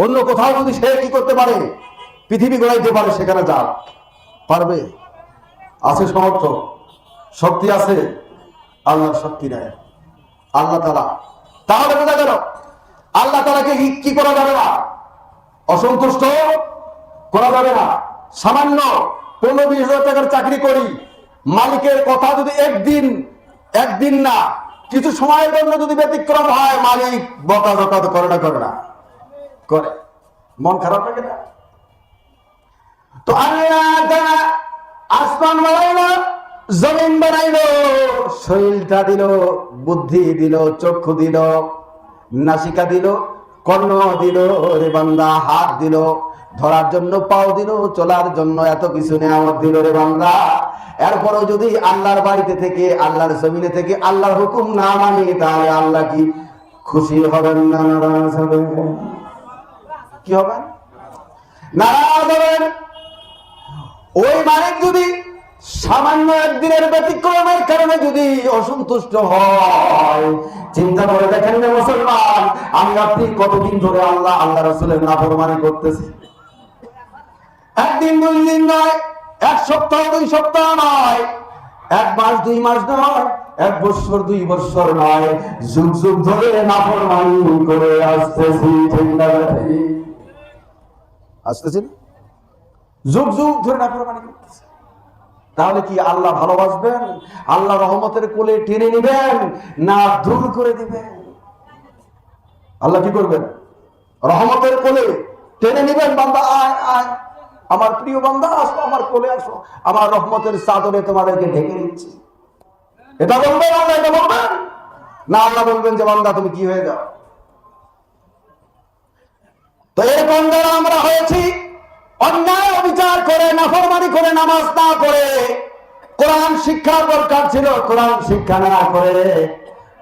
Speaker 1: অন্য কোথাও যদি সে কি করতে পারে, পৃথিবী গড়াইতে পারে, সেখানে যাক। পারবে? আছে সমর্থ, শক্তি আছে, আল্লাহর শক্তি নেয় আল্লাহ তাআলা। তাহলে বোঝা গেল আল্লাহ তাআলাকে কি করা যাবে না, অসন্তুষ্ট করা যাবে না। সামান্য 15-20 টাকার চাকরি করি, মালিকের কথা যদি একদিন না কিছু সময়ের জন্য যদি ব্যতিক্রম হয়, মালিক বকাঝকা করে না করে, মন খারাপ লাগে না? তো আল্লাহ তাআলা আসমান বানাইলো, জমিন বানাইলো, শরীরটা দিল, বুদ্ধি দিল, চক্ষু দিল, নাসিকা দিল, কর্ণ দিল রে বান্দা, হাত দিল, ধরার জন্য পাও দিল, চলার জন্য এত কিছু নেয়ামত দিল রে বান্দা। এরপরও যদি আল্লাহর বাড়িতে থেকে, আল্লাহর জমিনে থেকে আল্লাহর হুকুম না মানি, তাহলে আল্লাহ কি খুশি হবেন না নারাজ হবেন? কি হবেন? নারাজ হবেন। ওই মালিক যদি সামান্য একদিনের ব্যতিক্রমের কারণে যদি অসন্তুষ্ট হয়, চিন্তা করে দেখেন না মুসলমান, আমি আপনি কতদিন ধরে আল্লাহ রাসূলের নাফরমানি করতেছি। একদিন 2 দিন নয়, 1 সপ্তাহ 2 সপ্তাহ নয়, 1 মাস 2 মাস নয়, 1 বছর 2 বছর নয়, যুগ যুগ ধরে নাফরমানি করে আসতেছি। ঠিক না? আসতেছি, যুগ যুগ ধরে নাফরমানি করতেছি। তাহলে কি আল্লাহ ভালোবাসবেন? আল্লাহ রহমতের কোলে টেনে নিবেন না দূর করে দিবেন? আল্লাহ কি করবেন? রহমতের কোলে টেনে নিবেন, বান্দা আয় আয়, আমার প্রিয় বান্দা আসো, আমার কোলে আসো, আমার রহমতের চাদরে তোমাদেরকে ঢেকে নিচ্ছি। এটা বলবেন আল্লাহ? এটা বলবেন না? আল্লাহ বলবেন যে বান্দা তুমি কি হয়ে যাও। তো এরকম যারা আমরা হয়েছি, অন্যায় বিচার করে, নাফরমানি করে, নামাজ না করে, কোরআন শিক্ষার দরকার ছিল, কোরআন শিক্ষা না করে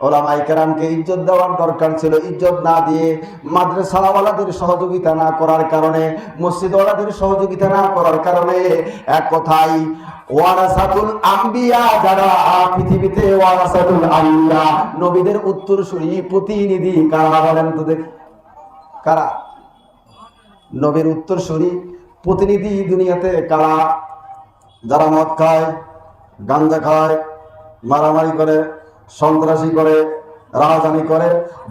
Speaker 1: ওলামায়ে কেরামকে ইজ্জত দেওয়ার দরকার ছিল, ইজ্জত না দিয়ে মাদ্রাসাওয়ালাদের সহযোগিতা না করার কারণে, মসজিদওয়ালাদের সহযোগিতা না করার কারণে, এক কথাই ওয়ারাসাতুল আম্বিয়া, যারা পৃথিবীতে ওয়ারাসাতুল আম্বিয়া, নবীদের উত্তরসূরি প্রতিনিধি কারা বলেন তো দেখি? কারা নবীর উত্তরসূরি প্রতিনিধি দুনিয়াতে কারা? যারা মদ খায়, গাঞ্জা খায়, মারামারি করে, সন্ত্রাসী করে, রাজধানী করে,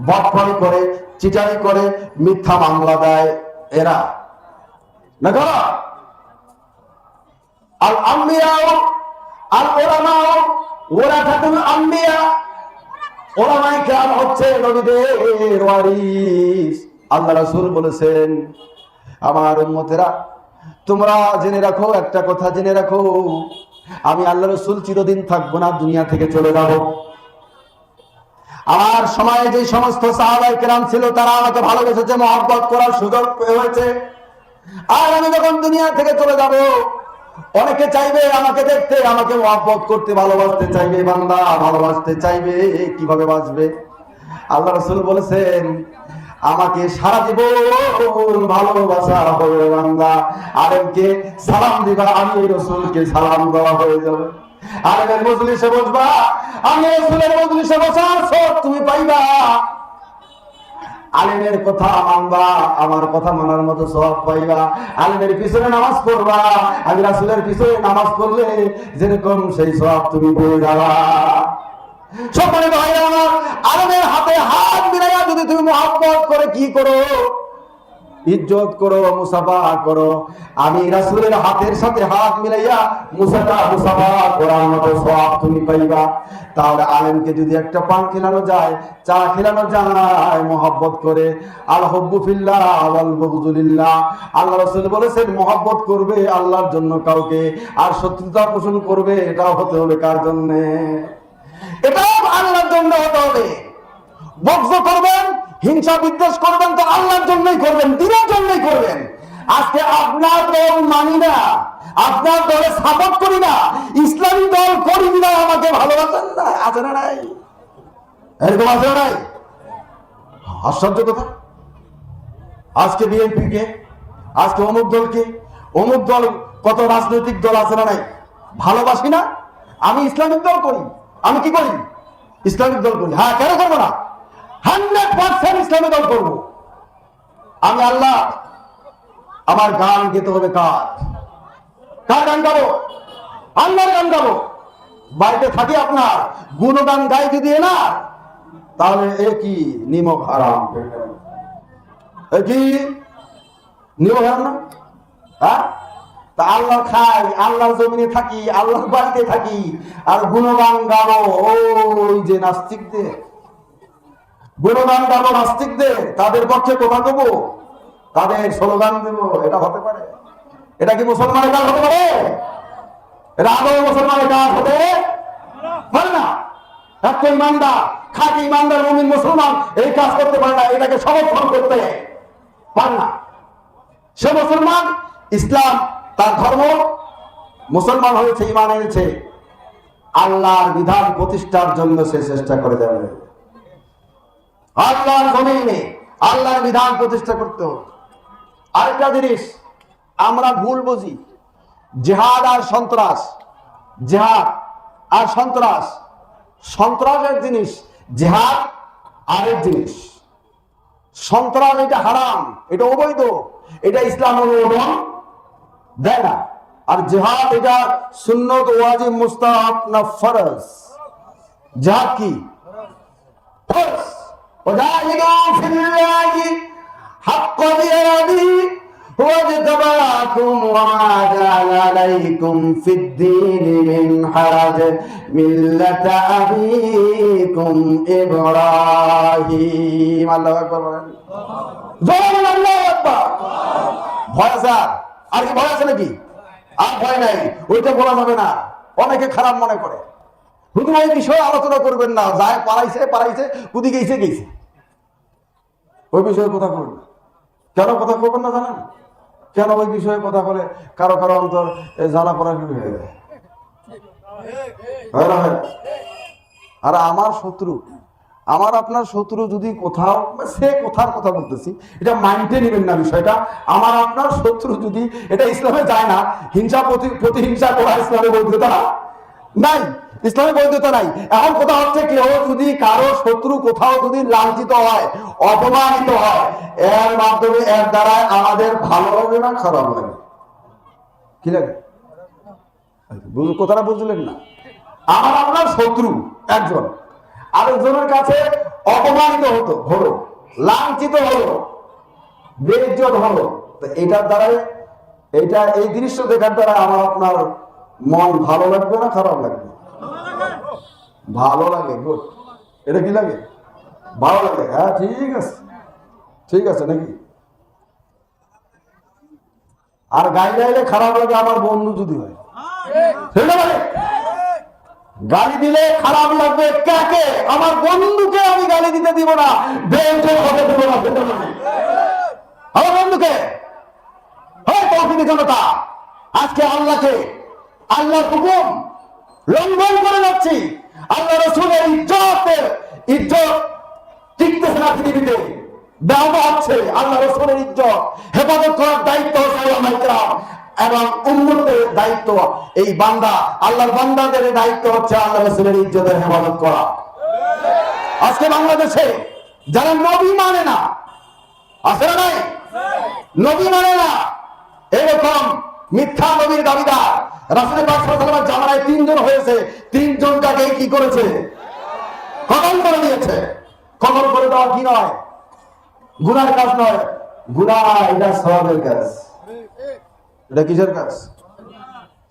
Speaker 1: বাটপারি করে, চিটারি করে, মিথ্যা মামলা দেয়, এরা না কারা? আল আম্বিয়া আল উলামা ওয়ারাসাতুল আম্বিয়া, ওলামায়ে কেরাম হচ্ছে নবীদের ওয়ারিস। আল্লাহ রাসূল বলেছেন, আমার উম্মতেরা তোমরা জেনে রাখো, একটা কথা জেনে রাখো, আমি আল্লাহ রাসূল চিরদিন থাকবো না, দুনিয়া থেকে চলে যাব। আমার সময়ে যে সমস্ত সাহাবায়ে কেরাম ছিল, তারা আমাকে ভালোবেসেছে, মহব্বত করার সুযোগ হয়েছে। আর আমি যখন দুনিয়া থেকে চলে যাব, অনেকে চাইবে আমাকে দেখতে, আমাকে মহব্বত করতে, ভালোবাসতে চাইবে। বান্দা ভালোবাসতে চাইবে, কিভাবে বাসবে? আল্লাহ রাসূল বলেছেন, আমাকে সারা জীবন ভালোবাসা হবে বান্দা। আলেমকে সালাম দিবা, আমি রাসূলকে সালাম দেওয়া হয়ে যাবে। আলেমের মজলিসে বসবা, আমি রাসূলের মজলিসে বসার সব তুমি পাইবা। আলেমের কথা মানবা, আমার কথা মানার মতো সওয়াব পাইবা। আলেমের পিছনে নামাজ পড়বা, আমি রাসূলের পিছনে নামাজ পড়লে যেরকম সেই সওয়াব তুমি পেয়ে যাবা। সম্মানিত ভাইরা আমার, আলেমের হাতে হাত মিলাইয়া যদি তুমি মহব্বত করে কি করো, ইজ্জত করো, মুসাফা করো, আমি রাসূলের হাতের সাথে হাত মিলাইয়া মুসাফা করার মতো সওয়াব তুমি পাইবা। তাহলে আলেমকে যদি একটা পান খেলানো যায়, চা খেলানো যায় মহব্বত করে, আল হুব্বু ফিল্লাহ ওয়াল বুগযু লিল্লাহ, আল্লাহ রাসূল বলেছেন মহব্বত করবে আল্লাহর জন্য কাউকে, আর শত্রুতা পোষণ করবে এটাও হতে হবে কার জন্য? এটাও আল্লাহর জন্য হতে হবে। বকজ করবেন, হিংসা বিদ্বেষ করবেন তো আল্লাহর জন্যই করবেন, দ্বীনের জন্যই করবেন। আজকে আপনার দল মানি না, আপনার দলে সাপোর্ট করি না, ইসলামী দল করি না, আমাকে ভালোবাসেন না, আছে না নাই? এরকম আছে না নাই? আশ্চর্য কথা। আজকে বিএনপিকে, আজকে অমুক দলকে, অমুক দল কত রাজনৈতিক দল আছে না নাই? ভালোবাসি না? আমি ইসলামিক দল করি। আমি কি করি? ইসলামিক দল করি। হ্যাঁ, কেন করবো না? 100% ইসলামিক দল করবো। আমি আল্লাহ, আমার গান গেতে হবে কার গান গাবো? আল্লাহর গান গাবো। বাড়িতে থাকি আপনার গুণগান গাইতে দিয়ে না, তাহলে এ কি নিমক হারাম? এ কি নিমক হারাম না? হ্যাঁ, তা আল্লাহ খাই, আল্লাহর জমিনে থাকি, আল্লাহর বাড়িতে থাকি, আর গুণগান গাবো ওই যে নাস্তিকদের? গুণগান গাবো নাস্তিকদের, তাদের পক্ষে কথা দেবো, তাদের স্লোগান দেব? এটা হতে পারে? এটা কি মুসলমানের কাজ হতে পারে? এটা আদৌ মুসলমানের কাজ হতে পারে না। একটা ইমানদার, খাঁটি ইমানদার মুমিন মুসলমান এই কাজ করতে পারে না, এটাকে সমর্থন করতে পারে না। সে মুসলমান, ইসলাম তার ধর্ম, মুসলমান হয়েছে, ইমান এনেছে, আল্লাহর বিধান প্রতিষ্ঠার জন্য সে চেষ্টা করে যাবে। আল্লাহর জমিনে আল্লাহর বিধান প্রতিষ্ঠা করতে হবে। আরেকটা জিনিস আমরা ভুল বুঝি, জিহাদ আর সন্ত্রাস। জিহাদ আর সন্ত্রাস, সন্ত্রাস এক জিনিস, জিহাদ আরেক জিনিস। সন্ত্রাস এটা হারাম, এটা অবৈধ, এটা ইসলাম অনুমোদন দেয় না। আর জিহাদ এটা সুন্নত, ওয়াজিব, মুস্তাহাব না ফরজ? জিহাদ কি? ফরজ। ওয়াজাহিদু ফিল্লাহি হাক্কা জিহাদি واجتباكم وما جعل عليكم في الدين من حرج ملة أبيكم إبراهيم। الله أكبر। জোরে আল্লাহু আকবার। ভয় আছে? আর কি ভয় আছে নাকি? আর ভয় নাই, ওইটা বলা যাবে না। অনেকে খারাপ মনে করে। হুজুর এই বিষয়ে আলোচনা করবেন না, যায় পালাইছে, কুদি গেছে। ওই বিষয়ে কথা বলবেন না। কেন কথা বলবেন না জানেন? কেন? ওই বিষয়ে কথা বলে কারো অন্তর জ্বালা পড়া শুরু হয়ে যায়। আর আমার শত্রু, আমার আপনার শত্রু যদি কোথাও, সে কোথার কথা বলতেছি, এটা মাইন্ডে নেবেন না বিষয়টা। আমার আপনার শত্রু যদি, এটা ইসলামে যায় না, হিংসা প্রতিহিংসা করা ইসলামে বৈধতা নাই, ইসলামে বৈধতা নাই। এখন কথা হচ্ছে, কেউ যদি কারো শত্রু কোথাও যদি লাঞ্ছিত হয়, অপমানিত হয়, এর মাধ্যমে এর দ্বারা আমাদের ভালো লাগে না খারাপ লাগে? কি লাগে? কথাটা বুঝলেন না? আমার আপনার শত্রু একজন আরেকজনের কাছে অপমানিত হলো, লাঞ্ছিত হলো, বেইজ্জত হলো, তো এটার দ্বারাই, এই দৃশ্য দেখার দ্বারা আমার আপনার মন ভালো লাগবে না খারাপ লাগবে? ভালো লাগে। গুড। এটা কি লাগে? ভালো লাগে। হ্যাঁ, ঠিক আছে নাকি? আর গাইলে খারাপ লাগে আমার বন্ধু যদি হয়, গালি দিলে খারাপ লাগবে কাকে? আমার বন্ধুকে আমি গালি দিতে দিব না, আমার বন্ধুকে। জনতা, আজকে আল্লাহর হুকুম লঙ্ঘন করে যাচ্ছি, আল্লাহ রাসূলের ইজ্জত টিকতেছে না পৃথিবীতে, দেওয়া হচ্ছে। আল্লাহ রাসূলের ইজ্জত হেফাজত করার দায়িত্ব এবং উম্মতের দায়িত্ব, এই বান্দা, আল্লাহর বান্দাদের দায়িত্ব হচ্ছে আল্লাহ রাসূলের ইজ্জতের হেফাজত করা। আজকে বাংলাদেশে যারা নবী মানে না, আছে না নাই? নবী মানে না, এরকম মিথ্যা নবীর দাবিদার রাসূল পাক সাল্লাল্লাহু আলাইহি ওয়াসাল্লামের জামানায় 3 জন হয়েছে, 3 জনকে কি করেছে? কতল করে দিয়েছে। কতল করে দেওয়া কি নয়? গুনার কাজ নয়, গুনাহ এটা সওয়াবের কাজ। এটা কিসের কাজ?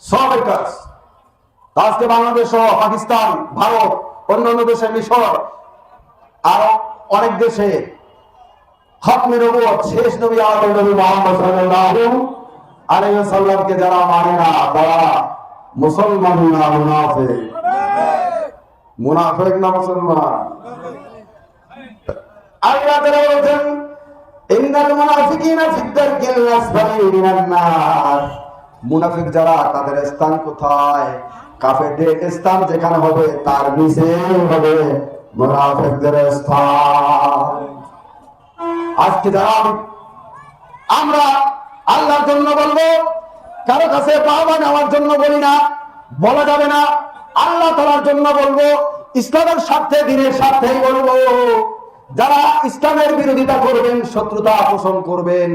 Speaker 1: সওয়াবের কাজ। আজকে বাংলাদেশ সহ পাকিস্তান, ভারত, অন্যান্য দেশে, মিশর, আরো অনেক দেশে খতমে নবুয়ত, শেষ নবী আমাদের নবী মুহাম্মদ সাল্লাল্লাহু আলাইহি ওয়াসাল্লামকে যারা মানে না, তারা মুসলমান না মুনাফিক। মুনাফিক না মুসলমান? আল্লাহ তাআলা বলেন, ইন্নাল মুনাফিকিনা ফিদ দারকিল আসফালি মিনান নার। মুনাফিক যারা, তাদের স্থান কোথায়? কাফেরদের স্থান যেখানে হবে তার নিচে হবে মুনাফিকদের স্থান। আজকে যারা আমরা আল্লাহর জন্য বলবো, কারো কাছে বাবা নেওয়ার জন্য বলি না, বলা যাবে না। আল্লাহ তাআলার জন্য বলবো, ইসলামের স্বার্থে, দ্বীনের স্বার্থেই বলবো। যারা ইসলামের বিরোধিতা করবেন, শত্রুতা পোষণ করবেন,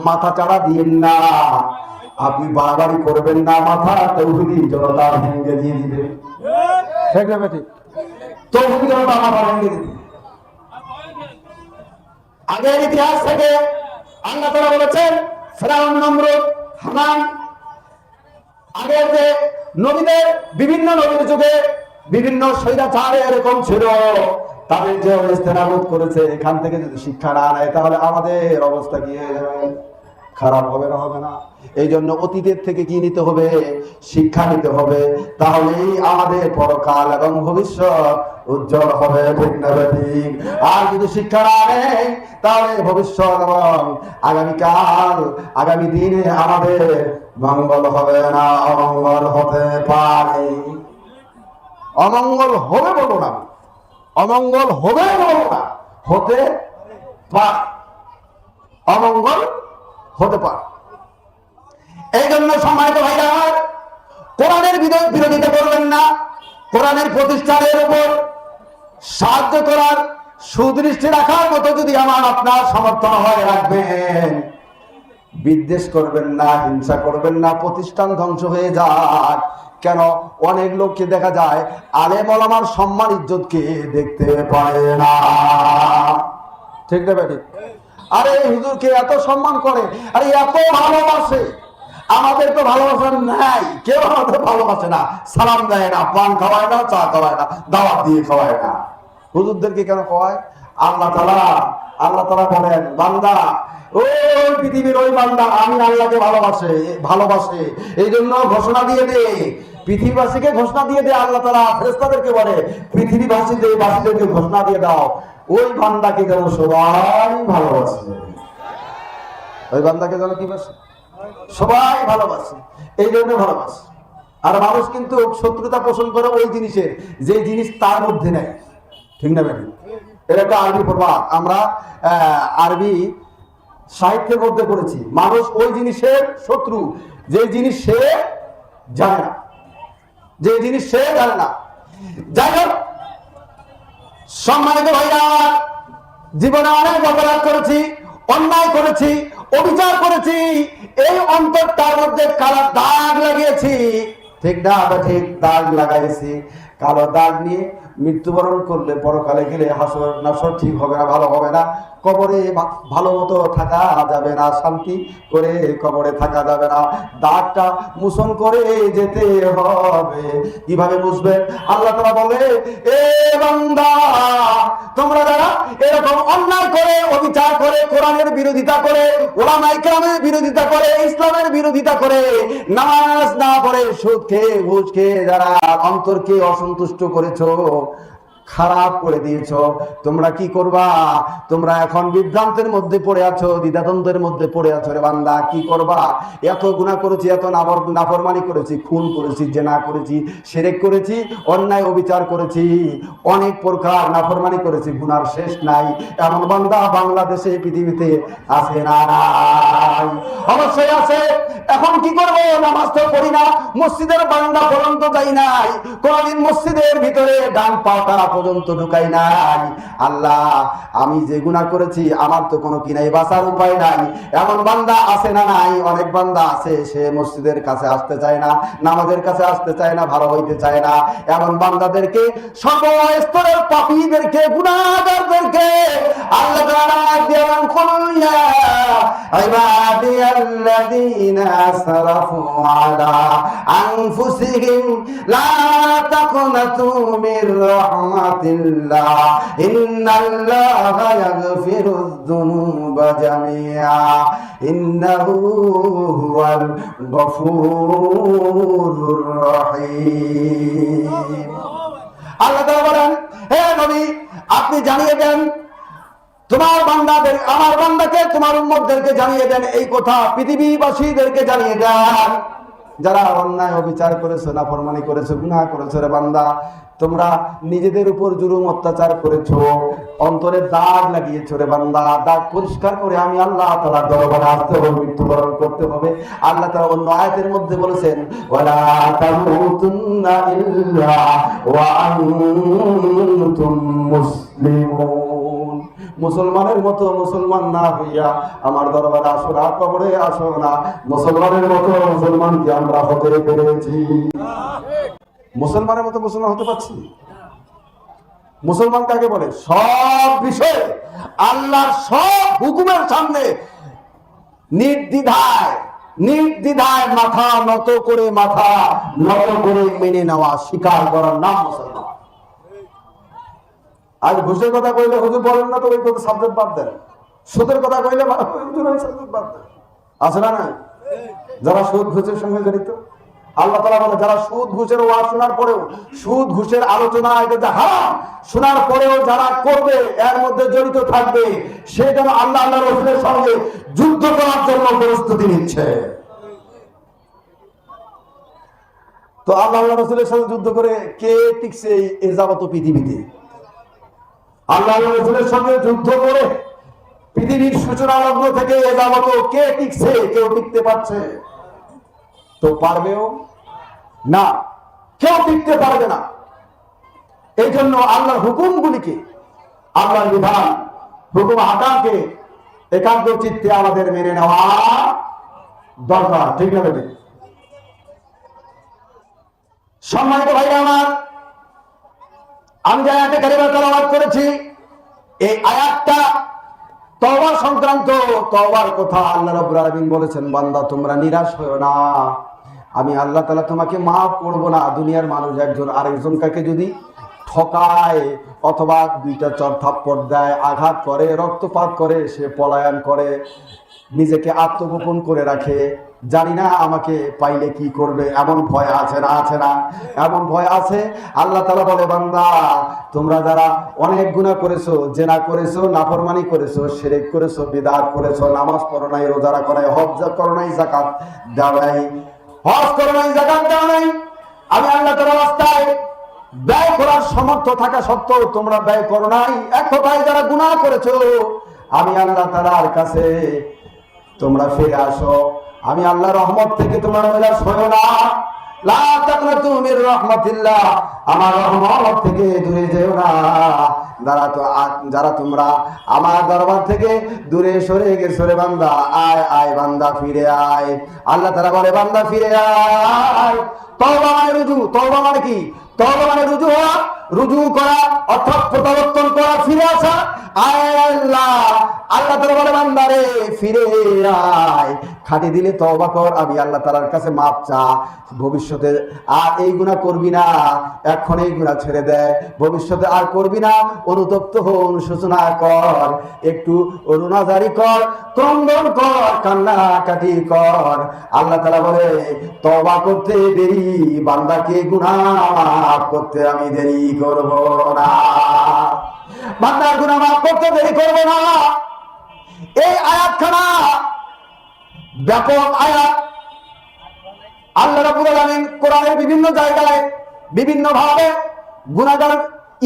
Speaker 1: মাথা চাড়া দিয়েন না। আপনি বাড়াবাড়ি করবেন না, মাথা তৌহিদি জনতা ভেঙে দিয়ে দিবেন। ঠিক না বেটি? তৌহিদি জনতা মাথা ভেঙে দিবে। আগের ইতিহাস থেকে আল্লাহ তাআলা বলেছেন, ফিরআউন, নমরুদ, হামান, আগের যে নবীদের, বিভিন্ন নবীর যুগে বিভিন্ন স্বৈরাচার এরকম ছিল, তাদের যে ইস্তেনাবুদ করেছে, এখান থেকে যদি শিক্ষা না নেয় তাহলে আমাদের অবস্থা কি হয়ে যাবে? খারাপ হবে না? হবে না? এই জন্য অতীতের থেকে কি নিতে হবে? শিক্ষা নিতে হবে। তাহলেই আমাদের পরকাল এবং ভবিষ্যৎ উজ্জ্বল হবে। ঠিক না ঠিক? আর যদি শিক্ষা না নেয় তাহলে ভবিষ্যৎ এবং আগামীকাল, আগামী দিনে আমাদের মঙ্গল হবে না, অমঙ্গল হতে পারে। অমঙ্গল হবে বলবো না, অমঙ্গল হবে বলবো না, হতে পারে, অমঙ্গল হতে পারে। এই জন্য সম্মানিত ভাইরা, কোরআনের বিরোধিতা করবেন না। কোরআনের প্রতিষ্ঠানের উপর সাহায্য করার, সুদৃষ্টি রাখার মতো যদি আমার আপনার সমর্থন হয়, রাখবেন। বিদ্বেষ করবেন না, হিংসা করবেন না, প্রতিষ্ঠান ধ্বংস হয়ে যাক। কেন? অনেক লোককে দেখা যায় আলেম ওলামার সম্মান ইজ্জতকে দেখতে পায় না। ঠিক না বেটি? আরে হুজুরকে এত সম্মান করে, আরে এত ভালোবাসে, আমাদের তো ভালোবাসা নাই। কেউ আমাদের ভালোবাসে না, সালাম দেয় না, পান খাওয়ায় না, চা খাওয়ায় না, দাওয়াত দিয়ে খাওয়ায় না। হুজুরদেরকে কেন খাওয়ায়? আল্লাহ তাআলা বলেন, বান্দা, ওই পৃথিবীর ওই বান্দা আমি আল্লাহকে ভালোবাসে, এই জন্য ঘোষণা দিয়ে দে, পৃথিবীবাসীকে ঘোষণা দিয়ে দে। আল্লাহ তাআলা ফেরেশতাদেরকে বলে, পৃথিবীবাসীদেরকে ঘোষণা দিয়ে দাও, ওই বান্দাকে যেন সবাই ভালোবাসে। ওই বান্দাকে যেন কি বাসে? সবাই ভালোবাসে। এই জন্য ভালোবাসে। আর মানুষ কিন্তু শত্রুতা পোষণ করে ওই জিনিসের, যে জিনিস তার মধ্যে নেই। ঠিক না বেটি? এটা একটা আরবি প্রবাদ, আমরা আরবি সাহিত্যের মধ্যে পড়েছি। মানুষ ওই জিনিসের শত্রু যে জিনিস সে জানে না, যে জিনিস সে জানে না। যাই হোক, সম্মানিত ভাইরা, জীবনে অনেক অপরাধ করেছি, অন্যায় করেছি, অবিচার করেছি। এই অন্তরটার মধ্যে কালো দাগ লাগিয়েছি। ঠিক না? ঠিক দাগ লাগাইছি। কালো দাগ নিয়ে মৃত্যুবরণ করলে পরকালে গেলে হাসর নাসর ঠিক হবে না, ভালো হবে না। কবরে ভালো মতো থাকা যাবে না, শান্তি করে কবরে থাকা যাবে না। দাগটা মোচন করে যেতে হবে। কিভাবে বুঝবেন? আল্লাহ তাআলা বলে, এ বান্দা, তোমরা যারা এরকম অন্যায় করে, অবিচার করে, কোরআনের বিরোধিতা করে, উলামায়ে কেরামের বিরোধিতা করে, ইসলামের বিরোধিতা করে, নামাজ না পড়ে, সুদ খেয়ে, ঘুষ খেয়ে যারা অন্তরকে অসন্তুষ্ট করেছো, খারাপ করে দিয়েছো, তোমরা কি করবা? তোমরা এখন বিভ্রান্তের মধ্যে পড়ে আছো, দ্বিধাদ্বন্দ্বের মধ্যে পড়ে আছো। রে বান্দা, কি করবা? এত গুনাহ করেছি, এত নাফরমানি করেছি, খুন করেছি, জিনা করেছি, শিরক করেছি, অন্যায় অবিচার করেছি, অনেক প্রকার নাফরমানি করেছি, গুনার শেষ নাই। এমন বান্দা বাংলাদেশে, পৃথিবীতে আছে না? নাই? অবশ্যই আছে। এখন কি করব? নামাজ তো পড়ি না, মসজিদের বারান্দা পর্যন্ত যাই নাই, কোনদিন মসজিদের ভিতরে ডান পাটা পর্যন্ত ঢুকাই নাই। আল্লাহ, আমি যে গুনাহ করেছি আমার তো কোনো কিনাই বাঁচার উপায় নাই। এমন বান্দা আছে না? নাই? অনেক বান্দা আছে, সে মসজিদের কাছে আসতে চায় না, নামাজের কাছে আসতে চায় না, ভালো হইতে চায় না। এমন বান্দাদেরকে, সর্বস্তরের পাপীদেরকে, গুনাহগারদেরকে আল্লাহ তাআলা দিয়ালেন, কুল্লা ইবাদিয়াল্লাযীনা আসরাফু আলা আনফুসিহিম লা তাকনাতু মির রাহমাতিল্লাহ ইন্নাল্লাহা ইয়াগফিরুয যুনুবা জামিআ ইন্নাহু হুয়াল গফুরুর রহিম। আল্লাহ তাআলা বলেন, হে নবী, আপনি জানিয়ে দেন তোমার বান্দাদের, আমার বান্দাকে, তোমার উম্মতদেরকে জানিয়ে দেন এই কথা, পৃথিবীবাসীদেরকে জানিয়ে দেন, যারা অন্যায় অবিচার করেছে, নাফরমানি করেছে, গুনাহ করেছে, রে বান্দা, তোমরা নিজেদের উপর জুলুম অত্যাচার করেছো, অন্তরে দাগ লাগিয়েছো রে বান্দা, দাগ পরিষ্কার করে আমি আল্লাহ তাআলার দরবারে আসতে হবে, মৃত্যুবরণ করতে হবে। আল্লাহ তাআলা অন্য আয়াতের মধ্যে বলেছেন, ওয়ালা তামুতুন্না ইল্লা ওয়া আনতুম মুসলিমুন। মুসলমানের মতো মুসলমান না হইয়া আমার দরবারে আসো না, কবরে আসো না। মুসলমানের মতো মুসলমান কি আমরা হতে পেরেছি? মুসলমানের মতো মুসলমান হতে পারছি? মুসলমান কাকে বলে? সব বিষয়ে আল্লাহর সব হুকুমের সামনে নির্দ্বিধায় মাথা নত করে মেনে নেওয়া, স্বীকার করার নাম মুসলমান। আজ ঘুষের কথা কইলে হুজুর বলেন না তো ওই কথা সাবজেক্ট বাদ দেন, সুদের কথা কইলে হুজুর ওই সাবজেক্ট বাদ দেন, আছে না? না, যারা সুদ ঘুষের সঙ্গে জড়িত, আল্লাহ তাআলা বলে যারা সুদ ঘুষের ওয়াজ শোনার পরেও, সুদ ঘুষের আলোচনা এটা যে হারাম শোনার পরেও যারা করবে, এর মধ্যে জড়িত থাকবে, সে যেন আল্লাহ রাসূলের সঙ্গে যুদ্ধ করার জন্য প্রস্তুতি নিচ্ছে। তো আল্লাহ রাসূলের সাথে যুদ্ধ করে কে টিকছে এই যাবত পৃথিবীতে? আল্লাহ রাসূলের সঙ্গে যুদ্ধ করে পৃথিবীর সূচনা লগ্ন থেকে এ যাবত কে টিকছে? কেউ টিকতে পারছে? তো পারবেও না, কেউ টিকতে পারবে না। এই জন্য আল্লাহর হুকুমগুলিকে, আল্লাহর বিধান, হুকুম আকামকে একান্ত চিত্তে আমাদের মেনে নেওয়া দরকার, ঠিক না? সম্মানিত ভাইরা আমার, আমি যে আয়াতে কারিমা তেলাওয়াত করেছি, এই আয়াতটা তওবা সংক্রান্ত, তওবার কথা। আল্লাহ রাব্বুল আলামিন বলেছেন, বান্দা তোমরা নিরাশ হয়ো না, আমি আল্লাহ তাআলা তোমাকে মাফ করব না। দুনিয়ার মানুষ একজন আরেকজনকে যদি ঠকায় অথবা দুইটা চর থাপ্পড় দেয়, আঘাত করে, রক্তপাত করে, সে পলায়ন করে, নিজেকে আত্মগোপন করে রাখে, জানি না আমাকে পাইলে কি করবে, এমন ভয় আছে না? আছে না? এমন ভয় আছে। আল্লাহ তাআলা বলে, বান্দা তোমরা যারা অনেক গুনাহ করেছো, জেনা করেছো, নাফরমানি করেছো, শিরক করেছো, বিদআত করেছো, নামাজ পড়ো নাই, রোজা রাখো নাই, হজ করো নাই, যাকাত দাও নাই, হজ করো নাই, যাকাত দাও নাই, আমি আল্লাহ তাআলার রাস্তায় ব্যয় করার সামর্থ্য থাকা সত্ত্বেও তোমরা ব্যয় করো নাই, এক কথায় যারা গুনাহ করেছো, আমি আল্লাহ তাআলার কাছে তোমরা ফিরে আসো, আমি আল্লাহর রহমত থেকে তোমরা নিরাশ হয়ো না। লা তাকনাতু মির রাহমাতিল্লাহ, আমার রহমত থেকে দূরে যেও না। যারা তোমরা আমার দরবার থেকে দূরে সরে গেছো রে বান্দা, আয় আয় বান্দা ফিরে আয়। আল্লাহ তাআলা বলে, বান্দা ফিরে আয়। তওবা মানে রুজু। তওবা মানে কি? তওবা মানে রুজু হওয়া, রুজু করা অর্থাৎ প্রত্যাবর্তন করা, ফিরে আসা। আল্লাহ তাআলা বলে, বান্দা রে ফিরে আয়, খাটি দিলে তওবা কর, আমি আল্লাহ তাআলার কাছে মাপ চা, ভবিষ্যতে আর এই গুনাহ করবি না, এখন এই গুনাহ ছেড়ে দে, ভবিষ্যতে আর করবি না, অনুতপ্ত হো, অনুশোচনা কর, একটু অনুনাজারি কর, ক্রন্দন কর, কান্নাকাটি কর। আল্লাহ তাআলা বলে, তওবা করতে দেরি, বান্দাকে গুনাহ মাফ করতে আমি দেরি করব না, বান্দার গুনাহ মাফ করতে দেরি করব না। এই আয়াতখানা ব্যাপক আয়াত। আল্লাহ রাব্বুল আলামিন কোরআনের বিভিন্ন জায়গায় বিভিন্ন ভাবে গুনাহগার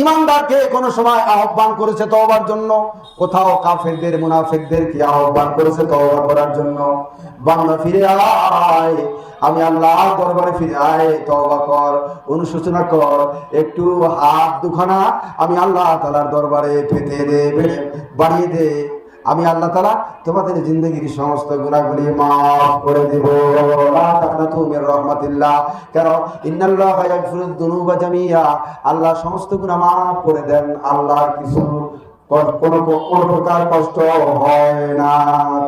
Speaker 1: ইমানদারকে কোন সময় আহ্বান করেছে তওবার জন্য, কোথাও কাফেরদের মুনাফিকদেরকে আহ্বান করেছে তওবা করার জন্য। বান্দা ফিরে আয়, আমি আল্লাহর দরবারে ফিরে আয়, তওবা কর, অনুশোচনা কর, একটু হাত দুখানা আমি আল্লাহ তাআলার দরবারে পেতে দে, বাড়িয়ে দে, আমি আল্লাহ তাআলা তোমাদের জিন্দেগির সমস্ত গুনাহগুলি মাফ করে দেব। লা তাকনাতু মির রাহমাতিল্লাহ, কারণ ইন্নাল্লাহা ইয়াগফিরুয যুনুবা জামিআ, আল্লাহ সমস্ত গুনাহ মাফ করে দেন, আল্লাহর কিছু কোনো প্রকার কষ্ট হয় না।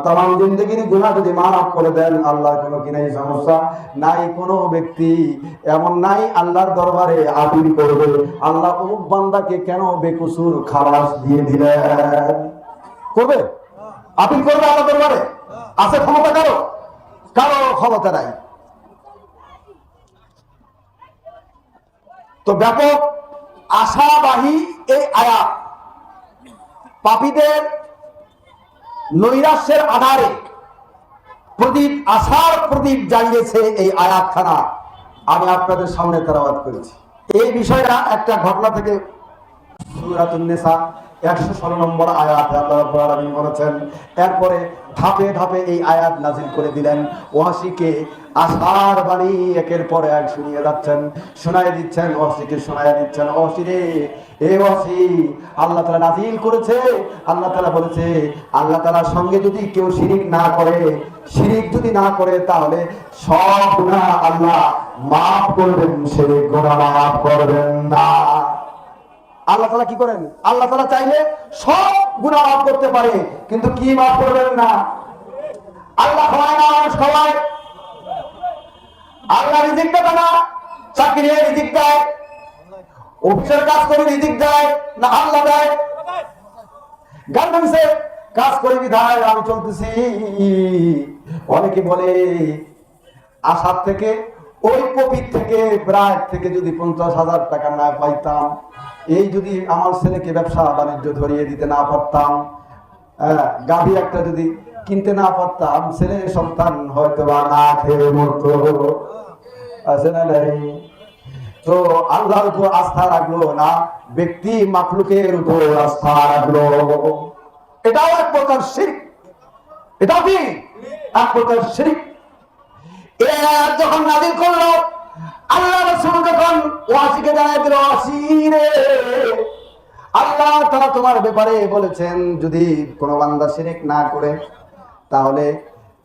Speaker 1: তামাম জিন্দেগির গুনাহ যদি মাফ করে দেন, আল্লাহর কোনো কি নাই সমস্যা নাই। কোনো ব্যক্তি এমন নাই আল্লাহর দরবারে আপিল করবে, আল্লাহ অমুক বান্দাকে কেন বেকসুর খালাস দিয়ে দিলেন। করবে? আপিল করবে আল্লাহ দরবারে? আছে ক্ষমতা কারো? কারো ক্ষমতা নাই। তো ব্যাপক আশাবাহী এই আয়াত পাপীদের নৈরাশ্যের আধারে প্রদীপ, আশার প্রদীপ জ্বালিয়েছে এই আয়াতখানা। আমি আপনাদের সামনে তেলাওয়াত করেছি। এই বিষয়টা একটা ঘটনা থেকে সূরাতুন নিসা 116 নম্বর আয়াতে আল্লাহ রাব্বুল আলামিন বলেছেন। এরপরে ধাপে ধাপে এই আয়াত নাজিল করে দিলেন। ওয়াসিকে আশার বাণী একের পর এক শুনিয়ে যাচ্ছেন, শোনায় দিচ্ছেন, ওয়াসিকে শোনায় দিচ্ছেন। ওয়াসি রে, এ ওয়াসি, আল্লাহ তাআলা নাজিল করেছে, আল্লাহ তাআলা বলেছে আল্লাহ তাআলার সঙ্গে যদি কেউ শিরিক না করে, শিরিক যদি না করে তাহলে সব গুনাহ আল্লাহ মাফ করবেন, শিরিক গুনাহ মাফ করবেন না। আল্লাহ তাআলা কি করেন? আল্লাহ তাআলা চাইলে সব গুনাহ মাফ করতে পারে, কিন্তু কি মাফ করবেন না? আল্লাহ খাওয়ায় না, মানুষ খাওয়ায়। আল্লাহ রিজিক দেয় না, চাকরি রিজিক দেয়, অফিসের কাজ করে রিজিক দেয় না আল্লাহ দেয়? গার্মেন্টসে কাজ করে বিধায় আমি চলতেছি। অনেকে বলে আশার থেকে, ওই প্রফিট থেকে, ব্রাইট থেকে যদি 50,000 টাকা না পাইতাম, এই যদি আমার ছেলেকে ব্যবসা বাণিজ্য ধরিয়ে দিতে না পারতাম, গাভী একটা যদি কিনতে না পারতাম, ছেলে সন্তান হয়তো বা না খেয়ে মরতো। আছে না নাই? তো আল্লাহর উপর আস্থা রাখলো না, ব্যক্তি মাখলুকের উপর আস্থা রাখলো। এটাও এক প্রকার শিরক। এটাও কি এক প্রকার শিরক। যখন নাজিল করলো, আল্লাহ রাসূল যখন ওয়াসিকে জানায় দিল, ওয়াসি রে, আল্লাহ তাআলা তোমার ব্যাপারে বলেছেন যদি কোনো বান্দা শিরক না করে তাহলে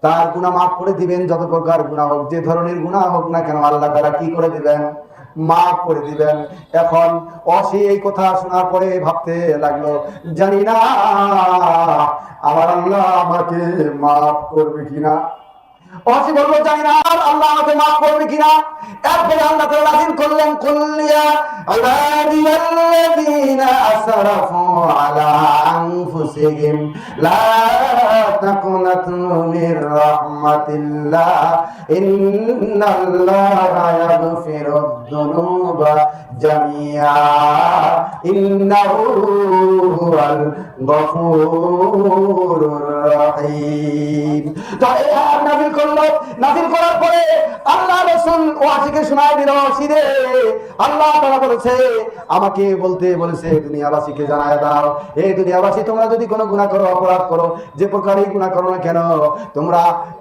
Speaker 1: তার গুনাহ মাফ করে দিবেন, যত প্রকার গুনাহ হোক, যে ধরনের গুনাহ হোক না কেন আল্লাহ তাআলা কি করে দিবেন? মাফ করে দিবেন। এখন ওয়াসি এই কথা শোনার পরে ভাবতে লাগলো, জানি না আমার আল্লাহ আমাকে মাফ করবে কিনা। ওয়াসি বলল, জানি না আল্লাহ আমাকে মাফ করবে কিনা। এরপরে আল্লাহ তাআলা নাযিল করলেন, কুল ইয়া ইবাদিয়াল্লাযীনা আসরাফু আলা আনফুসিহিম লা তাকুনাতু মির রাহমাতিল্লাহ ইন্নাল্লাহা ইয়াগফিরুদ যুনুবা জামিআ ইন্নাহু হুয়াল গফুরুর রহিম। তো এই আয়াত নাযিল করলো। নাযিল করার পরে আল্লাহ রাসূল ওয়াসিকে শোনায় দিল, ওয়াসি রে, আল্লাহ তাআলা বলেছে, আমাকে বলতে বলেছে দুনিয়াবাসীকে জানায় দাও, এই দুনিয়াবাসী তোমরা যদি কোনো গুনাহ করো, অপরাধ করো, যে প্রকারই গুনাহ করো না কেন,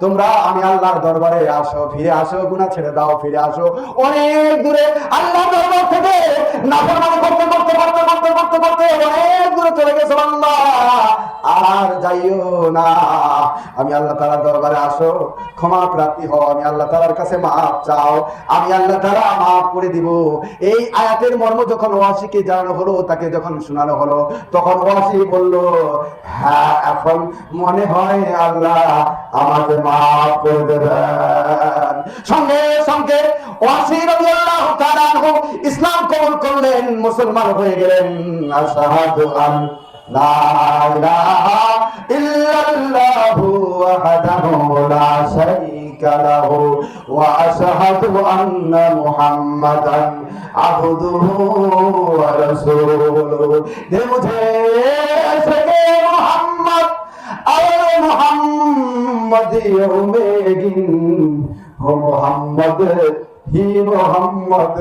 Speaker 1: তোমরা আমি আল্লাহর দরবারে আসো, ফিরে আসো, গুনাহ ছেড়ে দাও, ফিরে আসো। অনেক দূরে আল্লাহর দরবার থেকে নাফরমানি করতে করতে করতে করতে করতে করতে অনেক দূরে চলে গেছো বান্দা, আর যাইও না। আমি আল্লাহ তাআলার দরবারে আসো, ক্ষমা প্রার্থী হও, আমি আল্লাহ তাআলার কাছে মাফ চাও, আমি আল্লাহ তাআলা মাফ করে দিব। এই আয়াতের মর্ম যখন ওয়াসিকে জানানো হলো, তাকে যখন শোনানো হলো, তখন ওয়াসি বলল, হ্যাঁ, এখন মনে হয় আল্লাহ আমাকে মাফ করে দেবেন। সঙ্গে সঙ্গে ওয়াসি রাদিয়াল্লাহু তাআলা ইসলাম কবুল করলেন, মুসলমান হয়ে গেলেন। আশহাদু আন লা ইলাহা ইল্লাল্লাহু ওয়াহদাহু লা শারীকা লাহু ওয়া আশহাদু আন্না মুহাম্মাদান আবদুহু ওয়া রাসূলুহু। দে মুঝে সকে মুহাম্মদ और मोहम्मद उमेगिन हो मोहम्मद ही मोहम्मद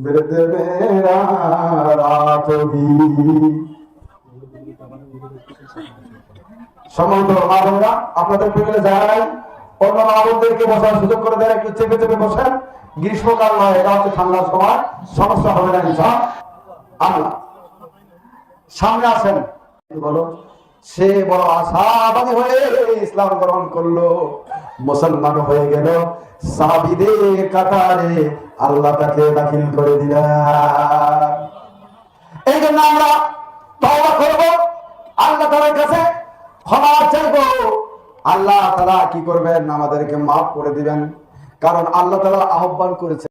Speaker 1: बिरद मेरा रात भी। সম্মানিত মা বোনেরা, আপনাদের প্রেমে যারাই অন্য মা বোনদেরকে বসার সুযোগ করে দেন, একটু চেপে চেপে বসেন। গ্রীষ্মকাল নয়, এটা হচ্ছে ঠান্ডার সময়, সমস্যা হবে না ইনশাআল্লাহ। সামনে আসেন। বলো, সে বড় আশাবাদী হয়ে ইসলাম গ্রহণ করলো, মুসলমান হয়ে গেল। সাহাবীদের কাতারে আল্লাহ তাকে দাখিল করে দিলেন। এই জন্য আমরা তওবা করব, আল্লাহ তাআলার কাছে ক্ষমা চাইব। আল্লাহ তাআলা কি করবেন? আমাদেরকে মাফ করে দিবেন, কারণ আল্লাহ তাআলা আহ্বান করেছে।